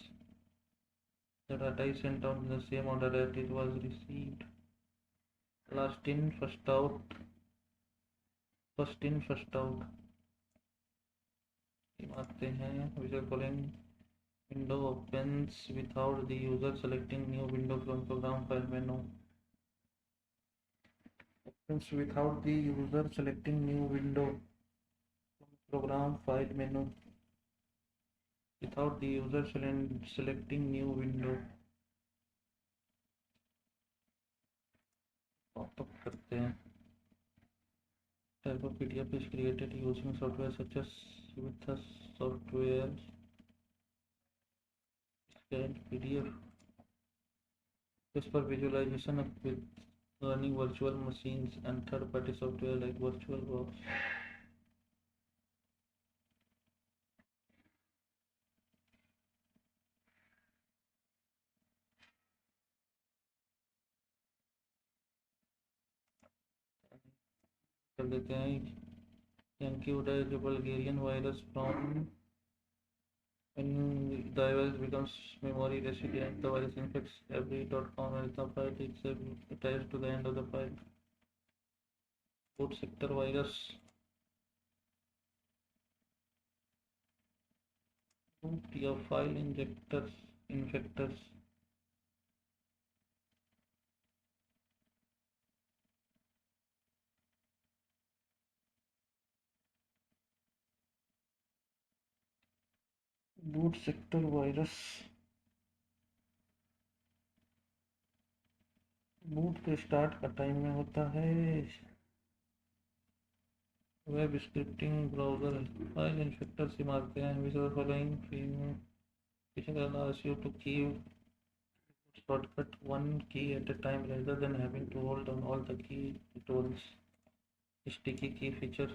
The data is sent out in the same order that it was received। Last in first out, first in first out। ये आते हैं। which of the following window opens without the user selecting new window from program file menu? Opens without the user selecting new window from program file menu। Without the user selecting new window। Popup करते हैं। Type of PDF is created using software such as with the software scanned PDF। This for visualization of with running virtual machines and third-party software like VirtualBox। कर देते हैं। Yankee is a Bulgarian virus from when the virus becomes memory resilient, the virus infects every .com as the file is attached to the end of the file। Boot sector virus। Boot your file injectors infectors। Boot sector virus boot के start का time में होता है। Web scripting browser file inspector से मारते हैं। Visual following feature allows you to keep shortcut one key at a time rather than having to hold on all the key tools। Sticky key feature,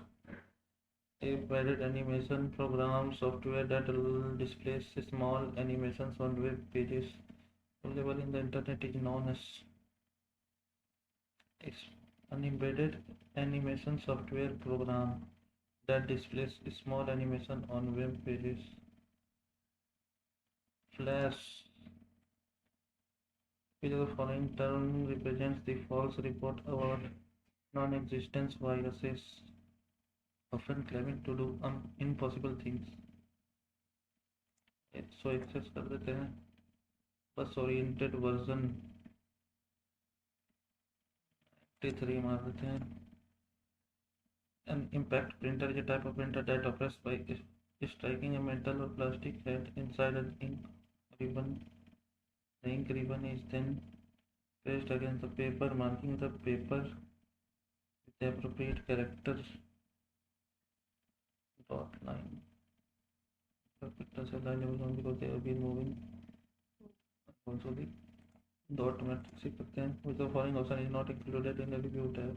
embedded animation program software that displays small animations on web pages available in the internet is known as an embedded animation software program that displays small animation on web pages। Flash, which of the following term represents the false report about non-existence viruses often claiming to do impossible things। So access कर देते हैं। बस oriented version 83 मार देते हैं। An impact printer is a type of printer that operates by striking a metal or plastic head inside an ink ribbon। The ink ribbon is then pressed against the paper, marking the paper with the appropriate character dot line। The pictures are line level because they have been moving also the dot matrix से करते हैं। Which the following option is not included in the review tab?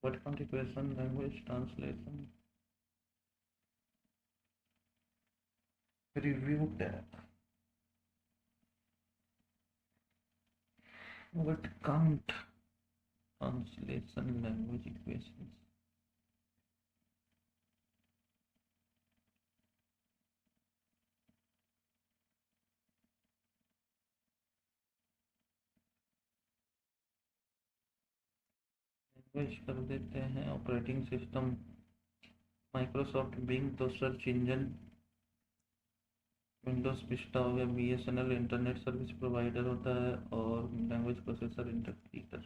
What configuration language translation? Review tab। What count translation language equations? Language कर देते हैं operating system. Microsoft Bing तो search engine. Windows Vista हो गया, BSNL internet service provider होता है, और language processor interpreter.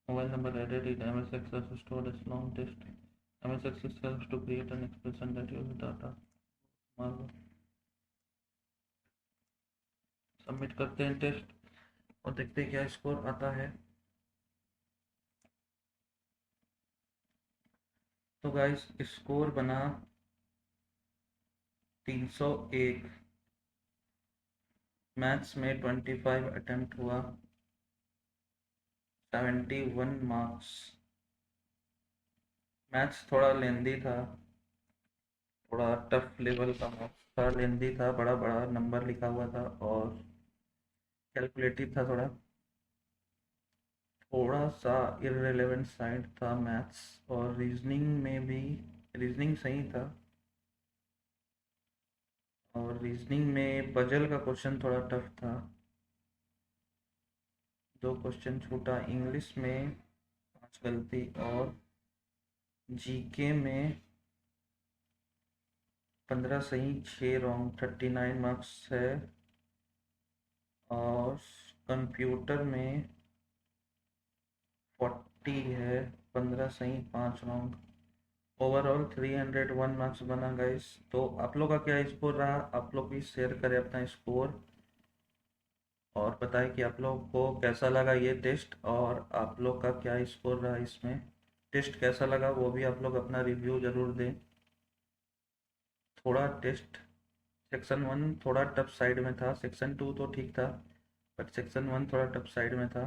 Mobile number added in MS Access stored as long text. MS Access helps to create an expression that uses data. Submit करते हैं test और देखते हैं क्या स्कोर आता है। तो गाइस स्कोर बना 301। मैथ्स में 25 अटेम्प्ट हुआ, 71 मार्क्स। मैथ्स थोड़ा लेंदी था, थोड़ा टफ लेवल का मैथ्स था, लेंदी था, बड़ा बड़ा नंबर लिखा हुआ था और कैलकुलेटिव था, थोड़ा थोड़ा सा इररिलेवेंट साइड था मैथ्स। और रीजनिंग में भी रीजनिंग सही था, और रीजनिंग में पजल का क्वेश्चन थोड़ा टफ था, 2 क्वेश्चन छूटा। इंग्लिश में 5 गलती, और जीके में 15 सही 6 रॉन्ग, 39 मार्क्स है। और कंप्यूटर में 40 है, 15 सही 5 रॉन्ग, ओवरऑल 301 मार्क्स बना गाइस। तो आप लोग का क्या स्कोर रहा, आप लोग भी शेयर करें अपना स्कोर, और बताएं कि आप लोग को कैसा लगा ये टेस्ट, और आप लोग का क्या स्कोर रहा इसमें, टेस्ट कैसा लगा वो भी आप लोग अपना रिव्यू ज़रूर दें। थोड़ा टेस्ट सेक्शन 1 थोड़ा टफ साइड में था, सेक्शन 2 तो ठीक था, बट सेक्शन 1 थोड़ा टफ साइड में था।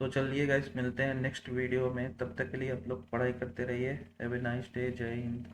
तो चलिए गाइस, मिलते हैं नेक्स्ट वीडियो में, तब तक के लिए आप लोग पढ़ाई करते रहिए। हैव ए नाइस डे, जय हिंद।